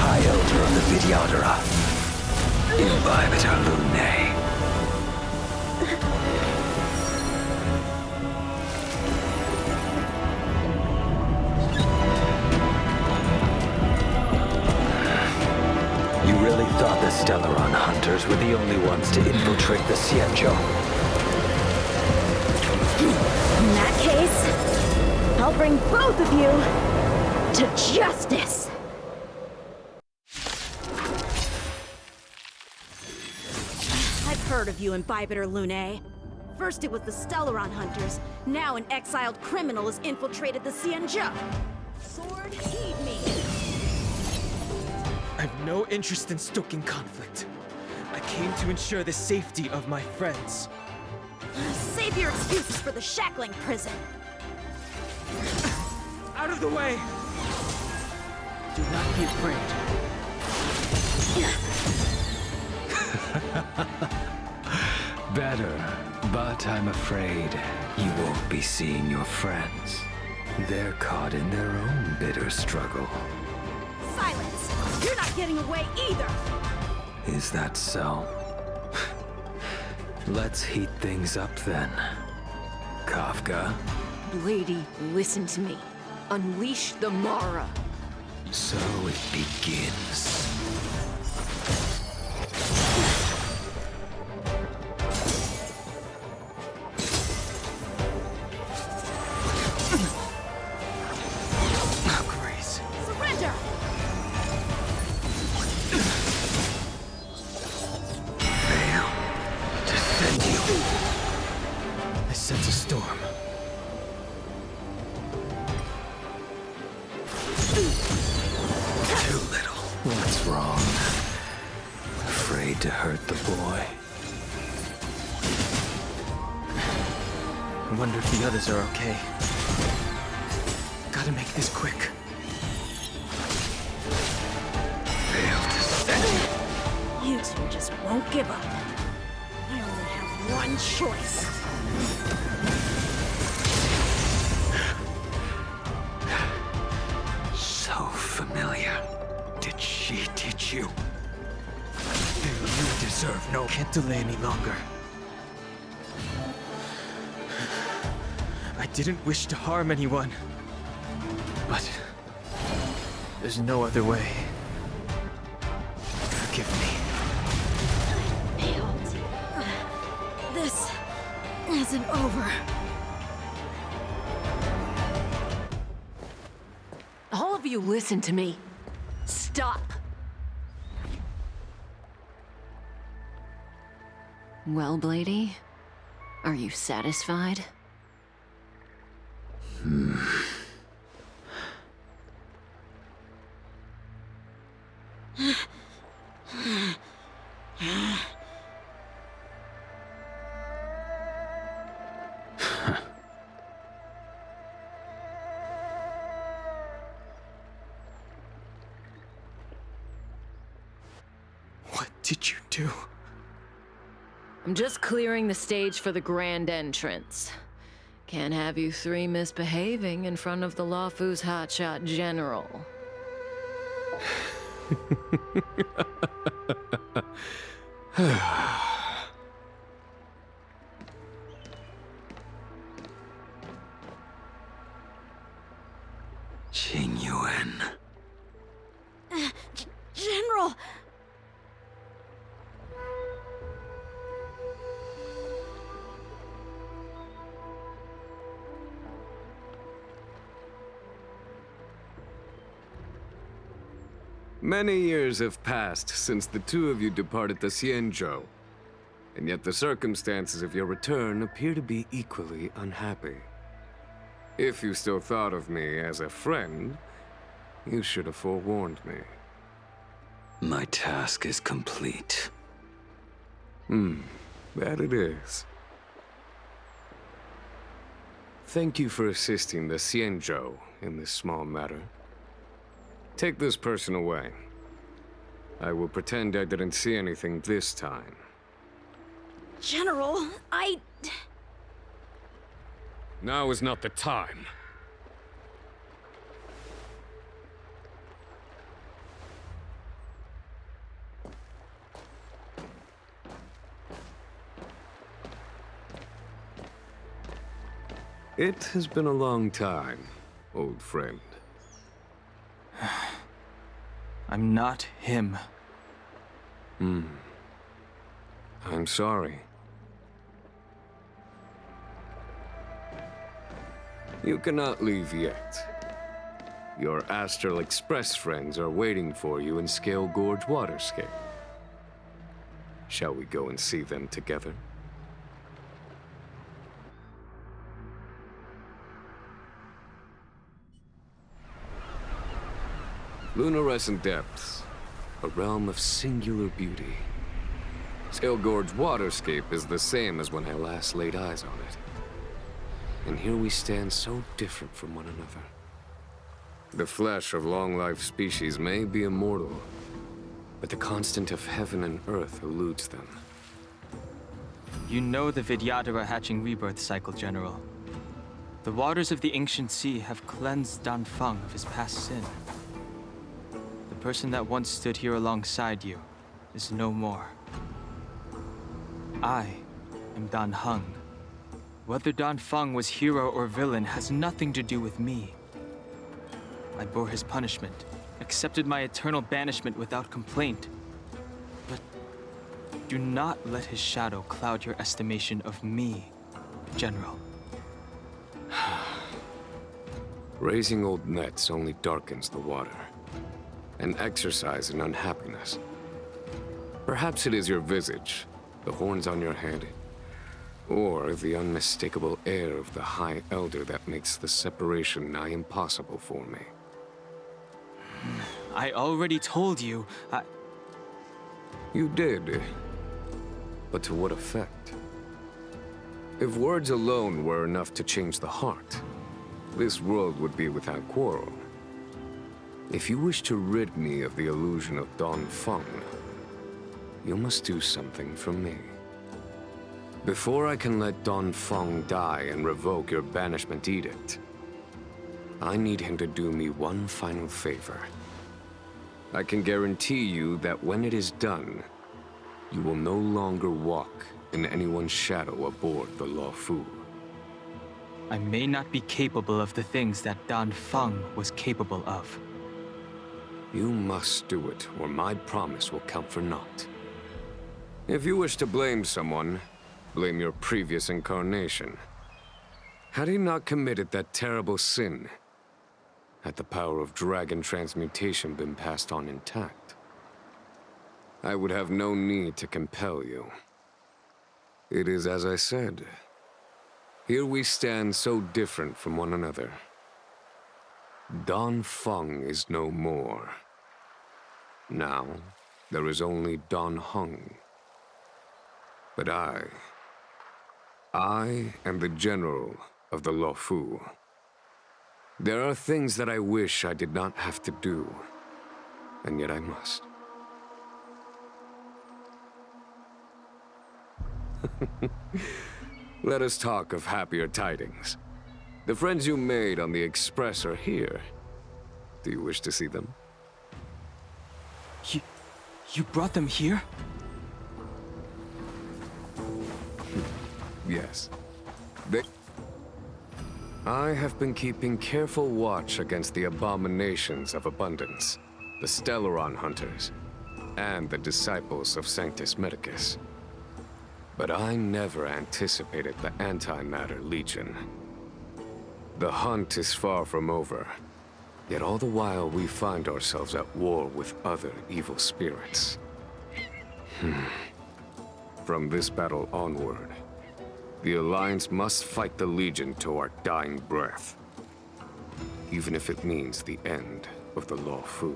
High Elder of the Videodara. Imbibitor Lunae. You really thought the Stellaron hunters were the only ones to infiltrate the Xianzhou? In that case, I'll bring both of you to justice! I've heard of you and Bibiter Lune. First it was the Stellaron Hunters, now an exiled criminal has infiltrated the Xianzhou. Sword, heed me! I've no interest in stoking conflict. I came to ensure the safety of my friends. Save your excuses for the shackling prison. Out of the way! Do not be afraid. Better, but I'm afraid you won't be seeing your friends. They're caught in their own bitter struggle. Silence! You're not getting away either! Is that so? Let's heat things up then. Kafka? Lady, listen to me. Unleash the Mara. So it begins. Surrender! Fail to send you. I sense a storm. Too little. What's wrong? Afraid to hurt the boy? I wonder if the others are okay. Gotta make this quick. Fail to send you. You two just won't give up. I only have one choice. So familiar. Did she teach you? You deserve no. Can't delay any longer. I didn't wish to harm anyone. But there's no other way. Forgive me. This isn't over. All of you listen to me. Stop. Well, Blady, are you satisfied? What did you do? I'm just clearing the stage for the grand entrance. Can't have you three misbehaving in front of the Luofu's hotshot general. Jingyuan. General! Many years have passed since the two of you departed the Xianzhou, and yet the circumstances of your return appear to be equally unhappy. If you still thought of me as a friend, you should have forewarned me. My task is complete. That it is. Thank you for assisting the Xianzhou in this small matter. Take this person away. I will pretend I didn't see anything this time. General, Now is not the time. It has been a long time, old friend. I'm not him. I'm sorry. You cannot leave yet. Your Astral Express friends are waiting for you in Scale Gorge Waterscape. Shall we go and see them together? Lunarescent Depths, a realm of singular beauty. Scale Gorge Waterscape is the same as when I last laid eyes on it. And here we stand so different from one another. The flesh of long-lived species may be immortal, but the constant of heaven and earth eludes them. You know the Vidyadhara hatching rebirth cycle, General. The waters of the ancient sea have cleansed Danfeng of his past sin. The person that once stood here alongside you is no more. I am Danheng. Whether Danfeng was hero or villain has nothing to do with me. I bore his punishment, accepted my eternal banishment without complaint. But do not let his shadow cloud your estimation of me, General. Raising old nets only darkens the water, an exercise in unhappiness. Perhaps it is your visage, the horns on your head, or the unmistakable air of the High Elder that makes the separation nigh impossible for me. I already told you, You did. But to what effect? If words alone were enough to change the heart, this world would be without quarrel. If you wish to rid me of the illusion of Danfeng, you must do something for me. Before I can let Danfeng die and revoke your banishment edict, I need him to do me one final favor. I can guarantee you that when it is done, you will no longer walk in anyone's shadow aboard the Luofu. I may not be capable of the things that Danfeng was capable of. You must do it, or my promise will count for naught. If you wish to blame someone, blame your previous incarnation. Had he not committed that terrible sin, had the power of dragon transmutation been passed on intact, I would have no need to compel you. It is as I said. Here we stand so different from one another. Danfeng is no more. Now, there is only Danheng. But I am the general of the Luofu. There are things that I wish I did not have to do, and yet I must. Let us talk of happier tidings. The friends you made on the Express are here. Do you wish to see them? You brought them here? Yes. I have been keeping careful watch against the abominations of abundance, the Stellaron hunters, and the disciples of Sanctus Medicus. But I never anticipated the Antimatter Legion. The hunt is far from over, yet all the while we find ourselves at war with other evil spirits. From this battle onward, the Alliance must fight the Legion to our dying breath, even if it means the end of the Luofu.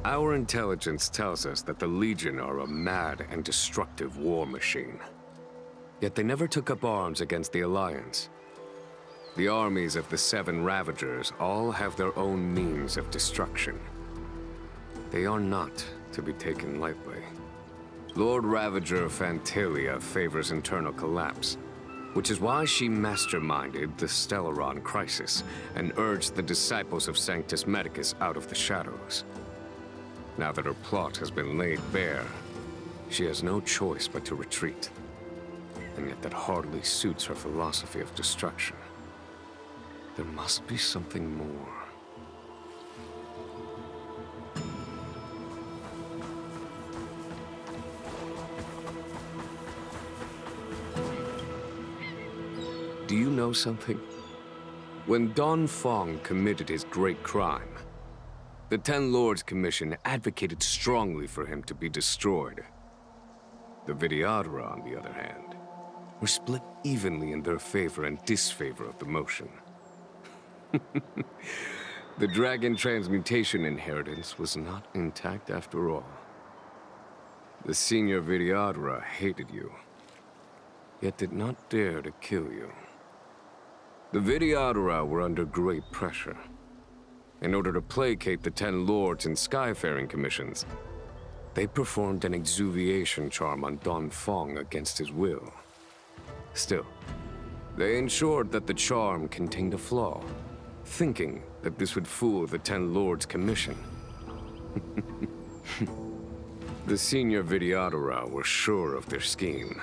Our intelligence tells us that the Legion are a mad and destructive war machine. Yet they never took up arms against the Alliance. The armies of the Seven Ravagers all have their own means of destruction. They are not to be taken lightly. Lord Ravager Fantilia favors internal collapse, which is why she masterminded the Stellaron crisis and urged the disciples of Sanctus Medicus out of the shadows. Now that her plot has been laid bare, she has no choice but to retreat. And yet that hardly suits her philosophy of destruction. There must be something more. do you know something? When Don Fong committed his great crime, the Ten Lords Commission advocated strongly for him to be destroyed. The Vidyadhara, on the other hand, were split evenly in their favor and disfavor of the motion. The dragon transmutation inheritance was not intact after all. The senior Vidyadhara hated you, yet did not dare to kill you. The Vidyadhara were under great pressure. In order to placate the Ten Lords and Skyfaring Commissions, they performed an exuviation charm on Don Fong against his will. Still, they ensured that the charm contained a flaw, thinking that this would fool the Ten Lords Commission. The senior Vidyadhara were sure of their scheme.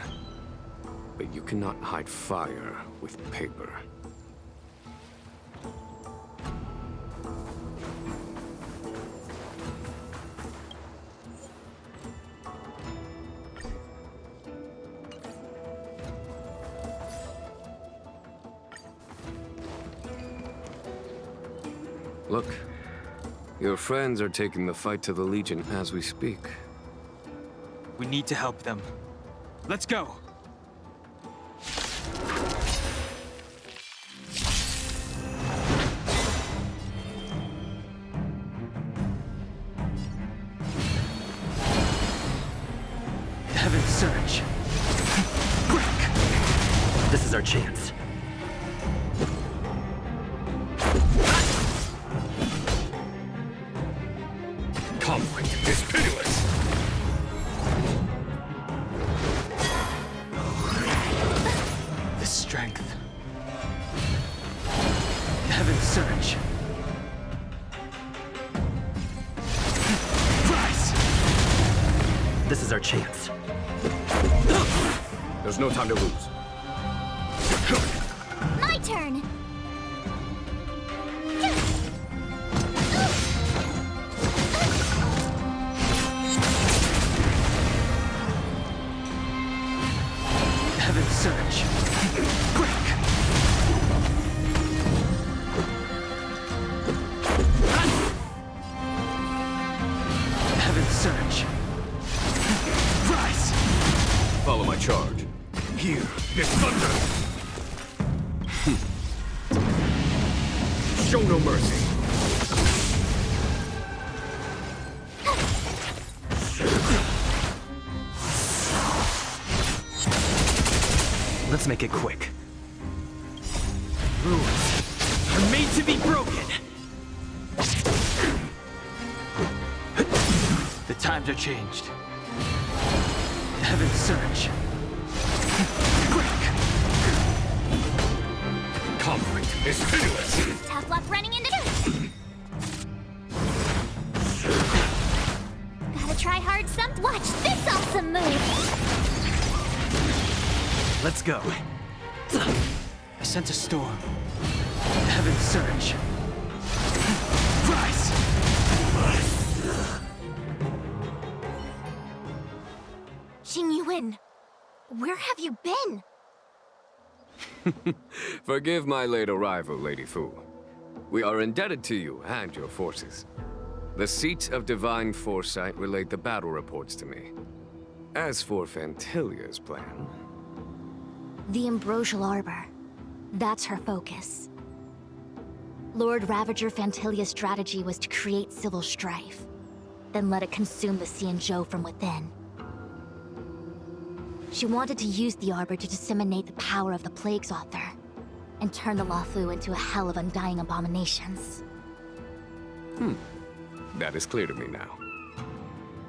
But you cannot hide fire with paper. Look, your friends are taking the fight to the Legion as we speak. We need to help them. Let's go! Heaven's Surge. Quick! This is our chance. Conflict is pitiless! The strength. Heaven's Surge. Rise! This is our chance. There's no time to lose. My turn! Heaven's Surge. Quick! Heaven's Surge. Rise! Follow my charge. Hear this thunder! Show no mercy. Let's make it quick. Rules are made to be broken! The times are changed. Heaven's Surge. Quick! Conflict is pitiless! Tough luck running into this! Gotta try hard some. Watch this awesome move! Let's go. I sense a storm. Heaven's Surge. Rise! Jingyuan, where have you been? Forgive my late arrival, Lady Fu. We are indebted to you and your forces. The Seat of Divine Foresight relayed the battle reports to me. As for Fantilia's plan... The Ambrosial Arbor. That's her focus. Lord Ravager Fantilia's strategy was to create civil strife, then let it consume the Xianzhou from within. She wanted to use the Arbor to disseminate the power of the Plague's Author, and turn the Luofu into a hell of undying abominations. That is clear to me now.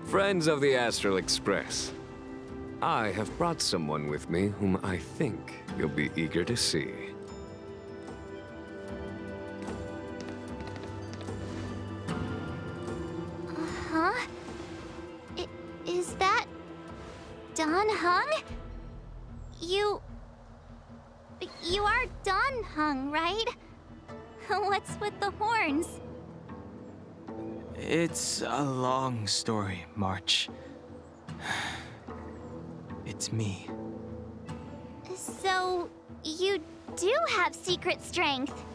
Friends of the Astral Express, I have brought someone with me whom I think you'll be eager to see. Huh? Is that... Don Hung? You are Don Hung, right? What's with the horns? It's a long story, March. It's me. So, you do have secret strength.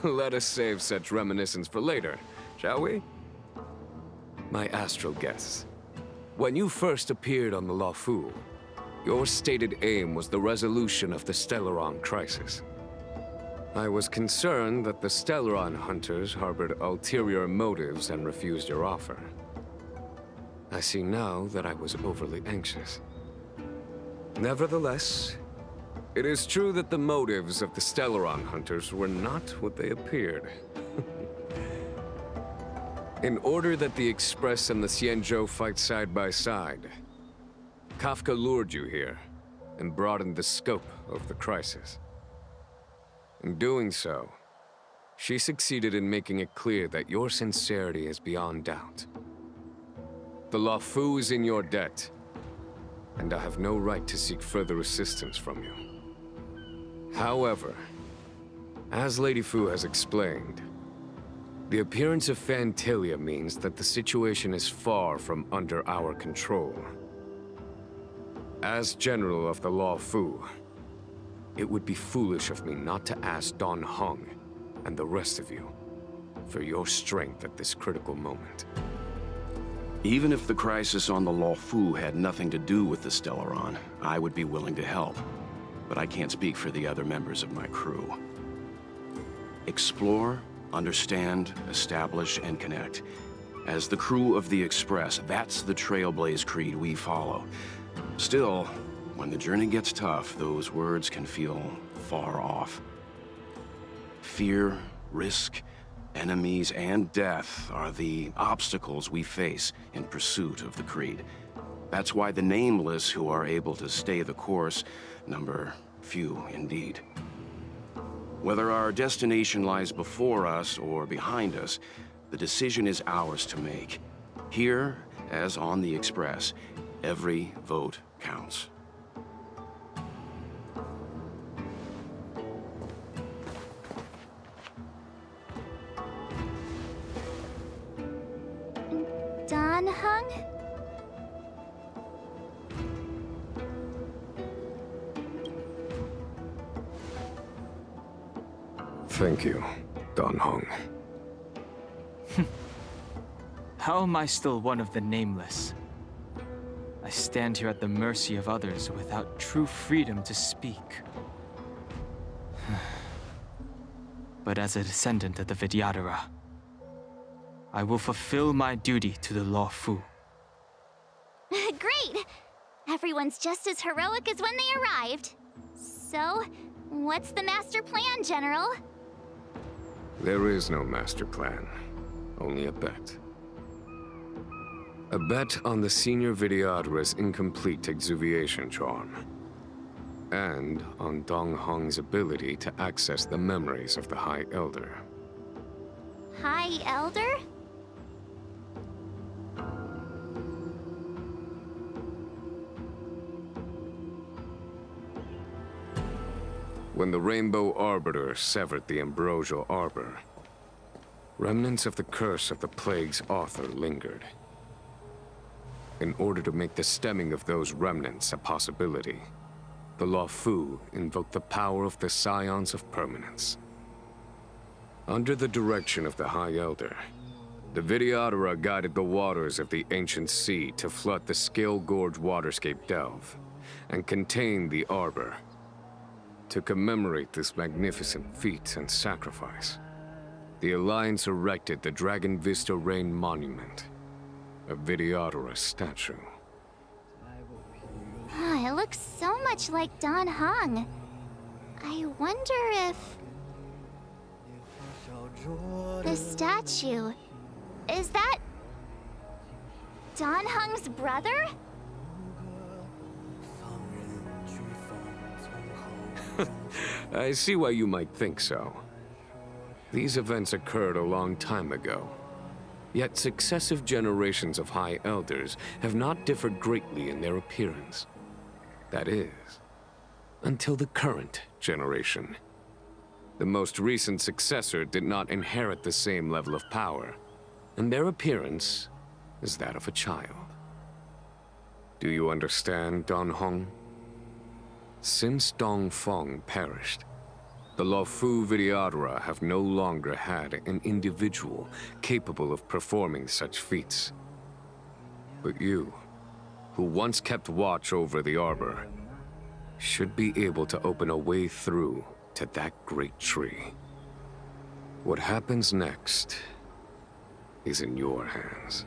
Let us save such reminiscence for later, shall we? My astral guess. When you first appeared on the Luofu, your stated aim was the resolution of the Stellaron crisis. I was concerned that the Stellaron hunters harbored ulterior motives and refused your offer. I see now that I was overly anxious. Nevertheless, it is true that the motives of the Stellaron hunters were not what they appeared. In order that the Express and the Xianzhou fight side by side, Kafka lured you here and broadened the scope of the crisis. In doing so, she succeeded in making it clear that your sincerity is beyond doubt. The Luofu is in your debt, and I have no right to seek further assistance from you. However, as Lady Fu has explained, the appearance of Phantilia means that the situation is far from under our control. As General of the Luofu, it would be foolish of me not to ask Dan Heng and the rest of you for your strength at this critical moment. Even if the crisis on the Luofu had nothing to do with the Stellaron, I would be willing to help. But I can't speak for the other members of my crew. Explore, understand, establish, and connect. As the crew of the Express, that's the Trailblaze creed we follow. Still, when the journey gets tough, those words can feel far off. Fear, risk, enemies, and death are the obstacles we face in pursuit of the creed. That's why the nameless who are able to stay the course number few indeed. Whether our destination lies before us or behind us, the decision is ours to make. Here, as on the Express, every vote counts. Dan Heng? Thank you, Dan Heng. How am I still one of the nameless? I stand here at the mercy of others without true freedom to speak. But as a descendant of the Vidyadhara, I will fulfill my duty to the Luofu. Great! Everyone's just as heroic as when they arrived. So, what's the master plan, General? There is no master plan, only a bet. A bet on the Senior Vidyadhara's incomplete exuviation charm. And on Dong Hong's ability to access the memories of the High Elder. High Elder? When the Rainbow Arbiter severed the Ambrosial Arbor, remnants of the curse of the Plague's author lingered. In order to make the stemming of those remnants a possibility, the Luofu invoked the power of the Scions of Permanence. Under the direction of the High Elder, the Vidyadhara guided the waters of the ancient sea to flood the Scale Gorge waterscape delve and contain the Arbor. To commemorate this magnificent feat and sacrifice, the Alliance erected the Dragon Vista Rain Monument, a Vidyadhara statue. It looks so much like Dan Heng. I wonder if... the statue... is that... Dan Heng's brother? I see why you might think so. These events occurred a long time ago. Yet successive generations of High Elders have not differed greatly in their appearance. That is, until the current generation. The most recent successor did not inherit the same level of power, and their appearance is that of a child. Do you understand, Dan Heng? Since Dongfeng perished, the Luofu Videodora have no longer had an individual capable of performing such feats. But you, who once kept watch over the arbor, should be able to open a way through to that great tree. What happens next is in your hands.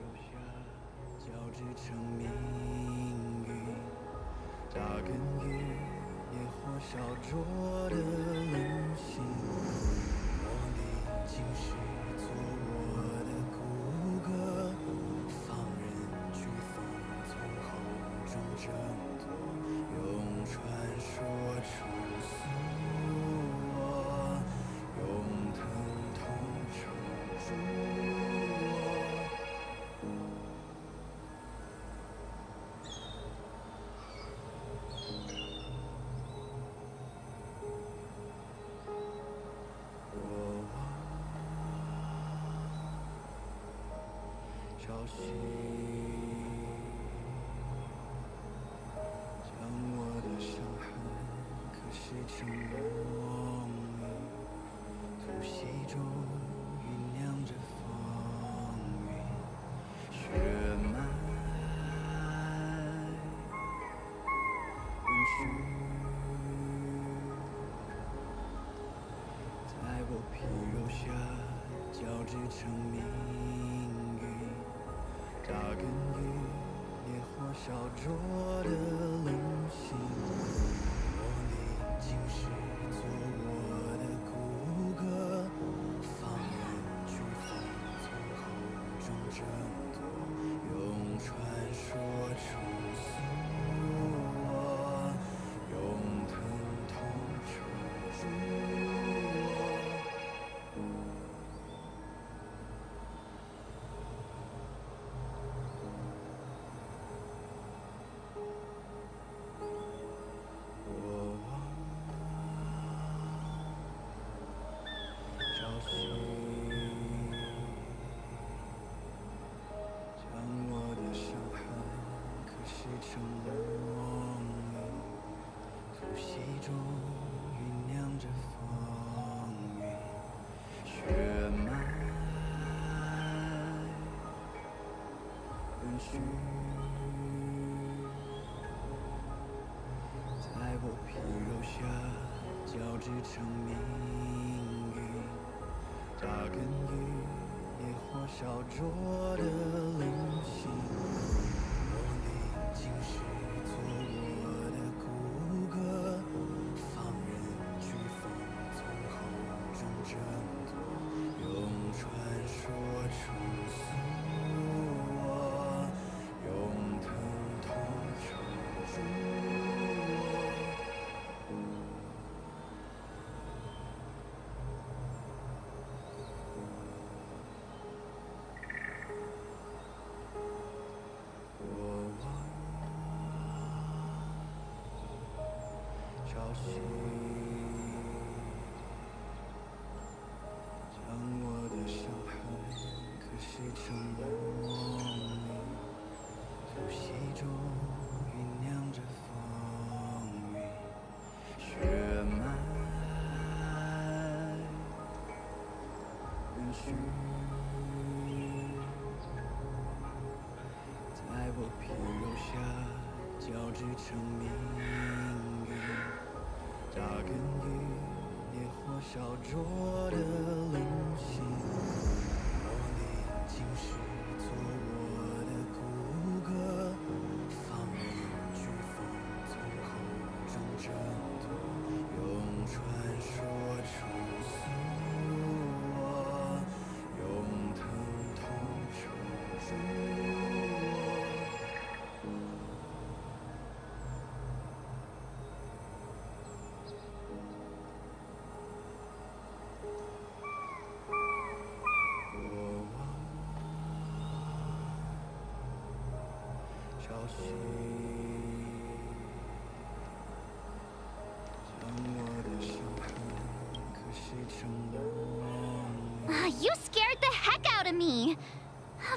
You scared the heck out of me!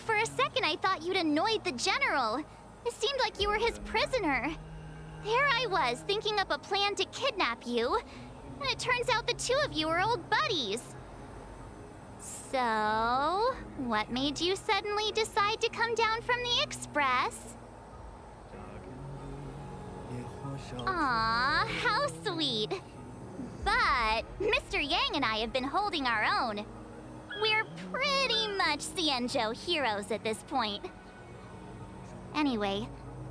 For a second, I thought you'd annoyed the general. It seemed like you were his prisoner. Here I was, thinking up a plan to kidnap you, and it turns out the two of you are old buddies. So, what made you suddenly decide to come down from the Express? Aw, how sweet. But Mr. Yang and I have been holding our own. We're pretty much Xianzhou heroes at this point. Anyway,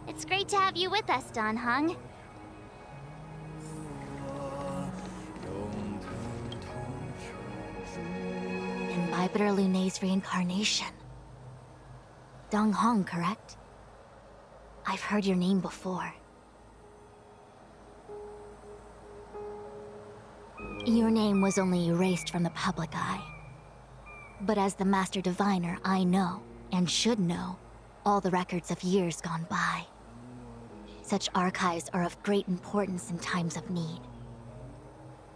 it's great to have you with us, Dan Heng. In Bipedar Lunay's reincarnation. Dong Hong, correct? I've heard your name before. Your name was only erased from the public eye. But as the Master Diviner, I know, and should know, all the records of years gone by. Such archives are of great importance in times of need.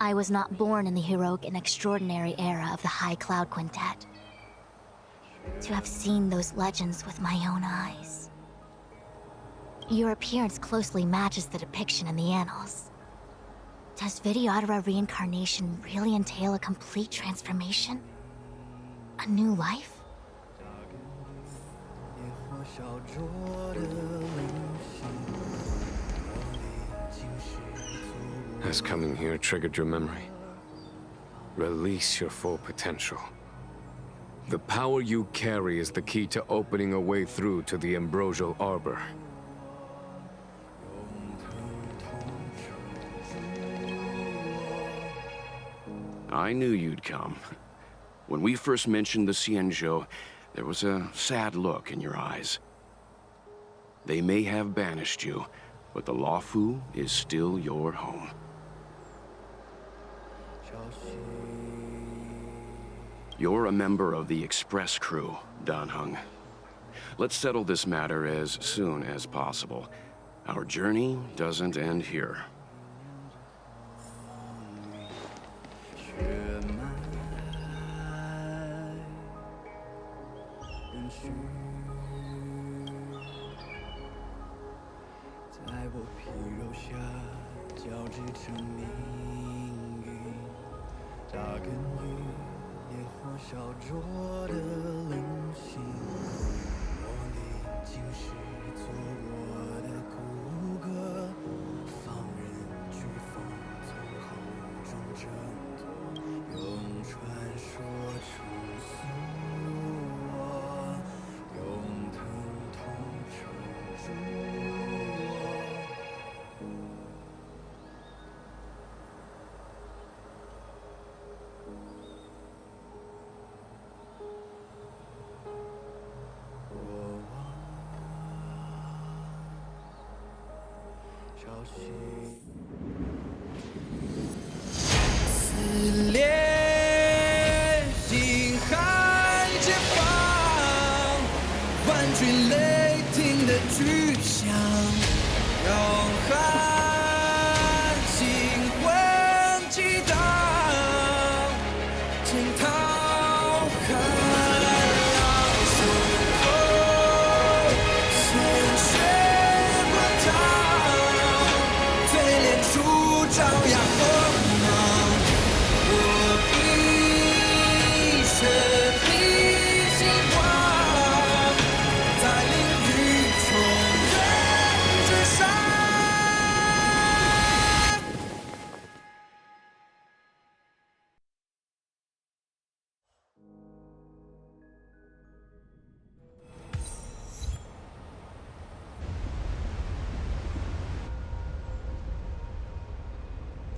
I was not born in the heroic and extraordinary era of the High Cloud Quintet. To have seen those legends with my own eyes. Your appearance closely matches the depiction in the annals. Does Vidyadhara reincarnation really entail a complete transformation? A new life? Has coming here triggered your memory? Release your full potential. The power you carry is the key to opening a way through to the Ambrosial Arbor. I knew you'd come. When we first mentioned the Xianzhou, there was a sad look in your eyes. They may have banished you, but the Luofu is still your home. You're a member of the Express crew, Dan Heng. Let's settle this matter as soon as possible. Our journey doesn't end here.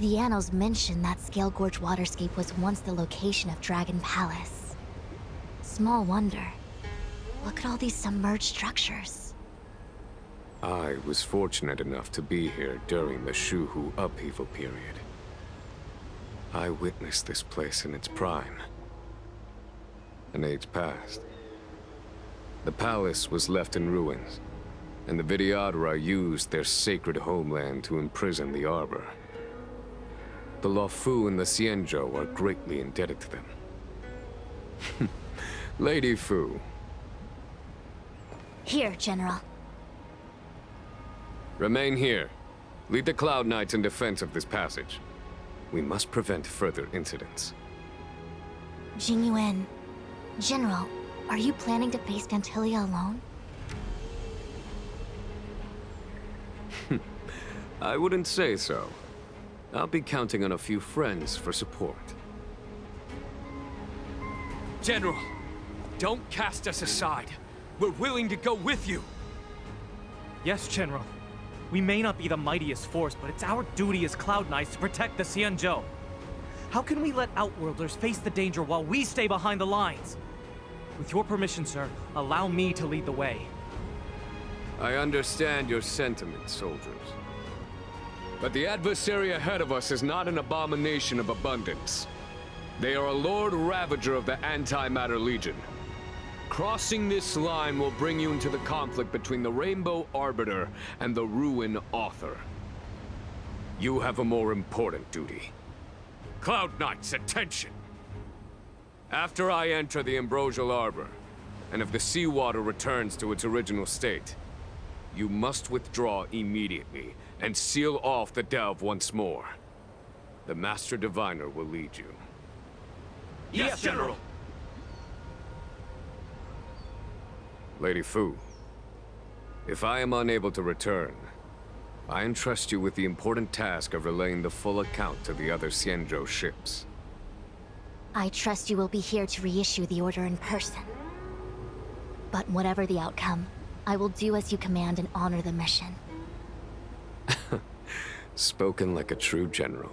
The annals mention that Scale Gorge waterscape was once the location of Dragon Palace. Small wonder. Look at all these submerged structures. I was fortunate enough to be here during the Shuhu upheaval period. I witnessed this place in its prime. An age passed. The palace was left in ruins, and the Vidyadhara used their sacred homeland to imprison the Arbor. The Luofu and the Xianzhou are greatly indebted to them. Lady Fu. Here, General. Remain here. Lead the Cloud Knights in defense of this passage. We must prevent further incidents. Jingyuan, General, are you planning to face Dantilia alone? I wouldn't say so. I'll be counting on a few friends for support. General, don't cast us aside. We're willing to go with you. Yes, General. We may not be the mightiest force, but it's our duty as Cloud Knights to protect the Xianzhou. How can we let Outworlders face the danger while we stay behind the lines? With your permission, sir, allow me to lead the way. I understand your sentiments, soldiers. But the adversary ahead of us is not an abomination of abundance. They are a Lord Ravager of the Antimatter Legion. Crossing this line will bring you into the conflict between the Rainbow Arbiter and the Ruin Author. You have a more important duty. Cloud Knights, attention! After I enter the Ambrosial Arbor, and if the seawater returns to its original state, you must withdraw immediately and seal off the delve once more. The Master Diviner will lead you. Yes, General! Lady Fu, if I am unable to return, I entrust you with the important task of relaying the full account to the other Xianzhou ships. I trust you will be here to reissue the order in person. But whatever the outcome, I will do as you command and honor the mission. Spoken like a true general.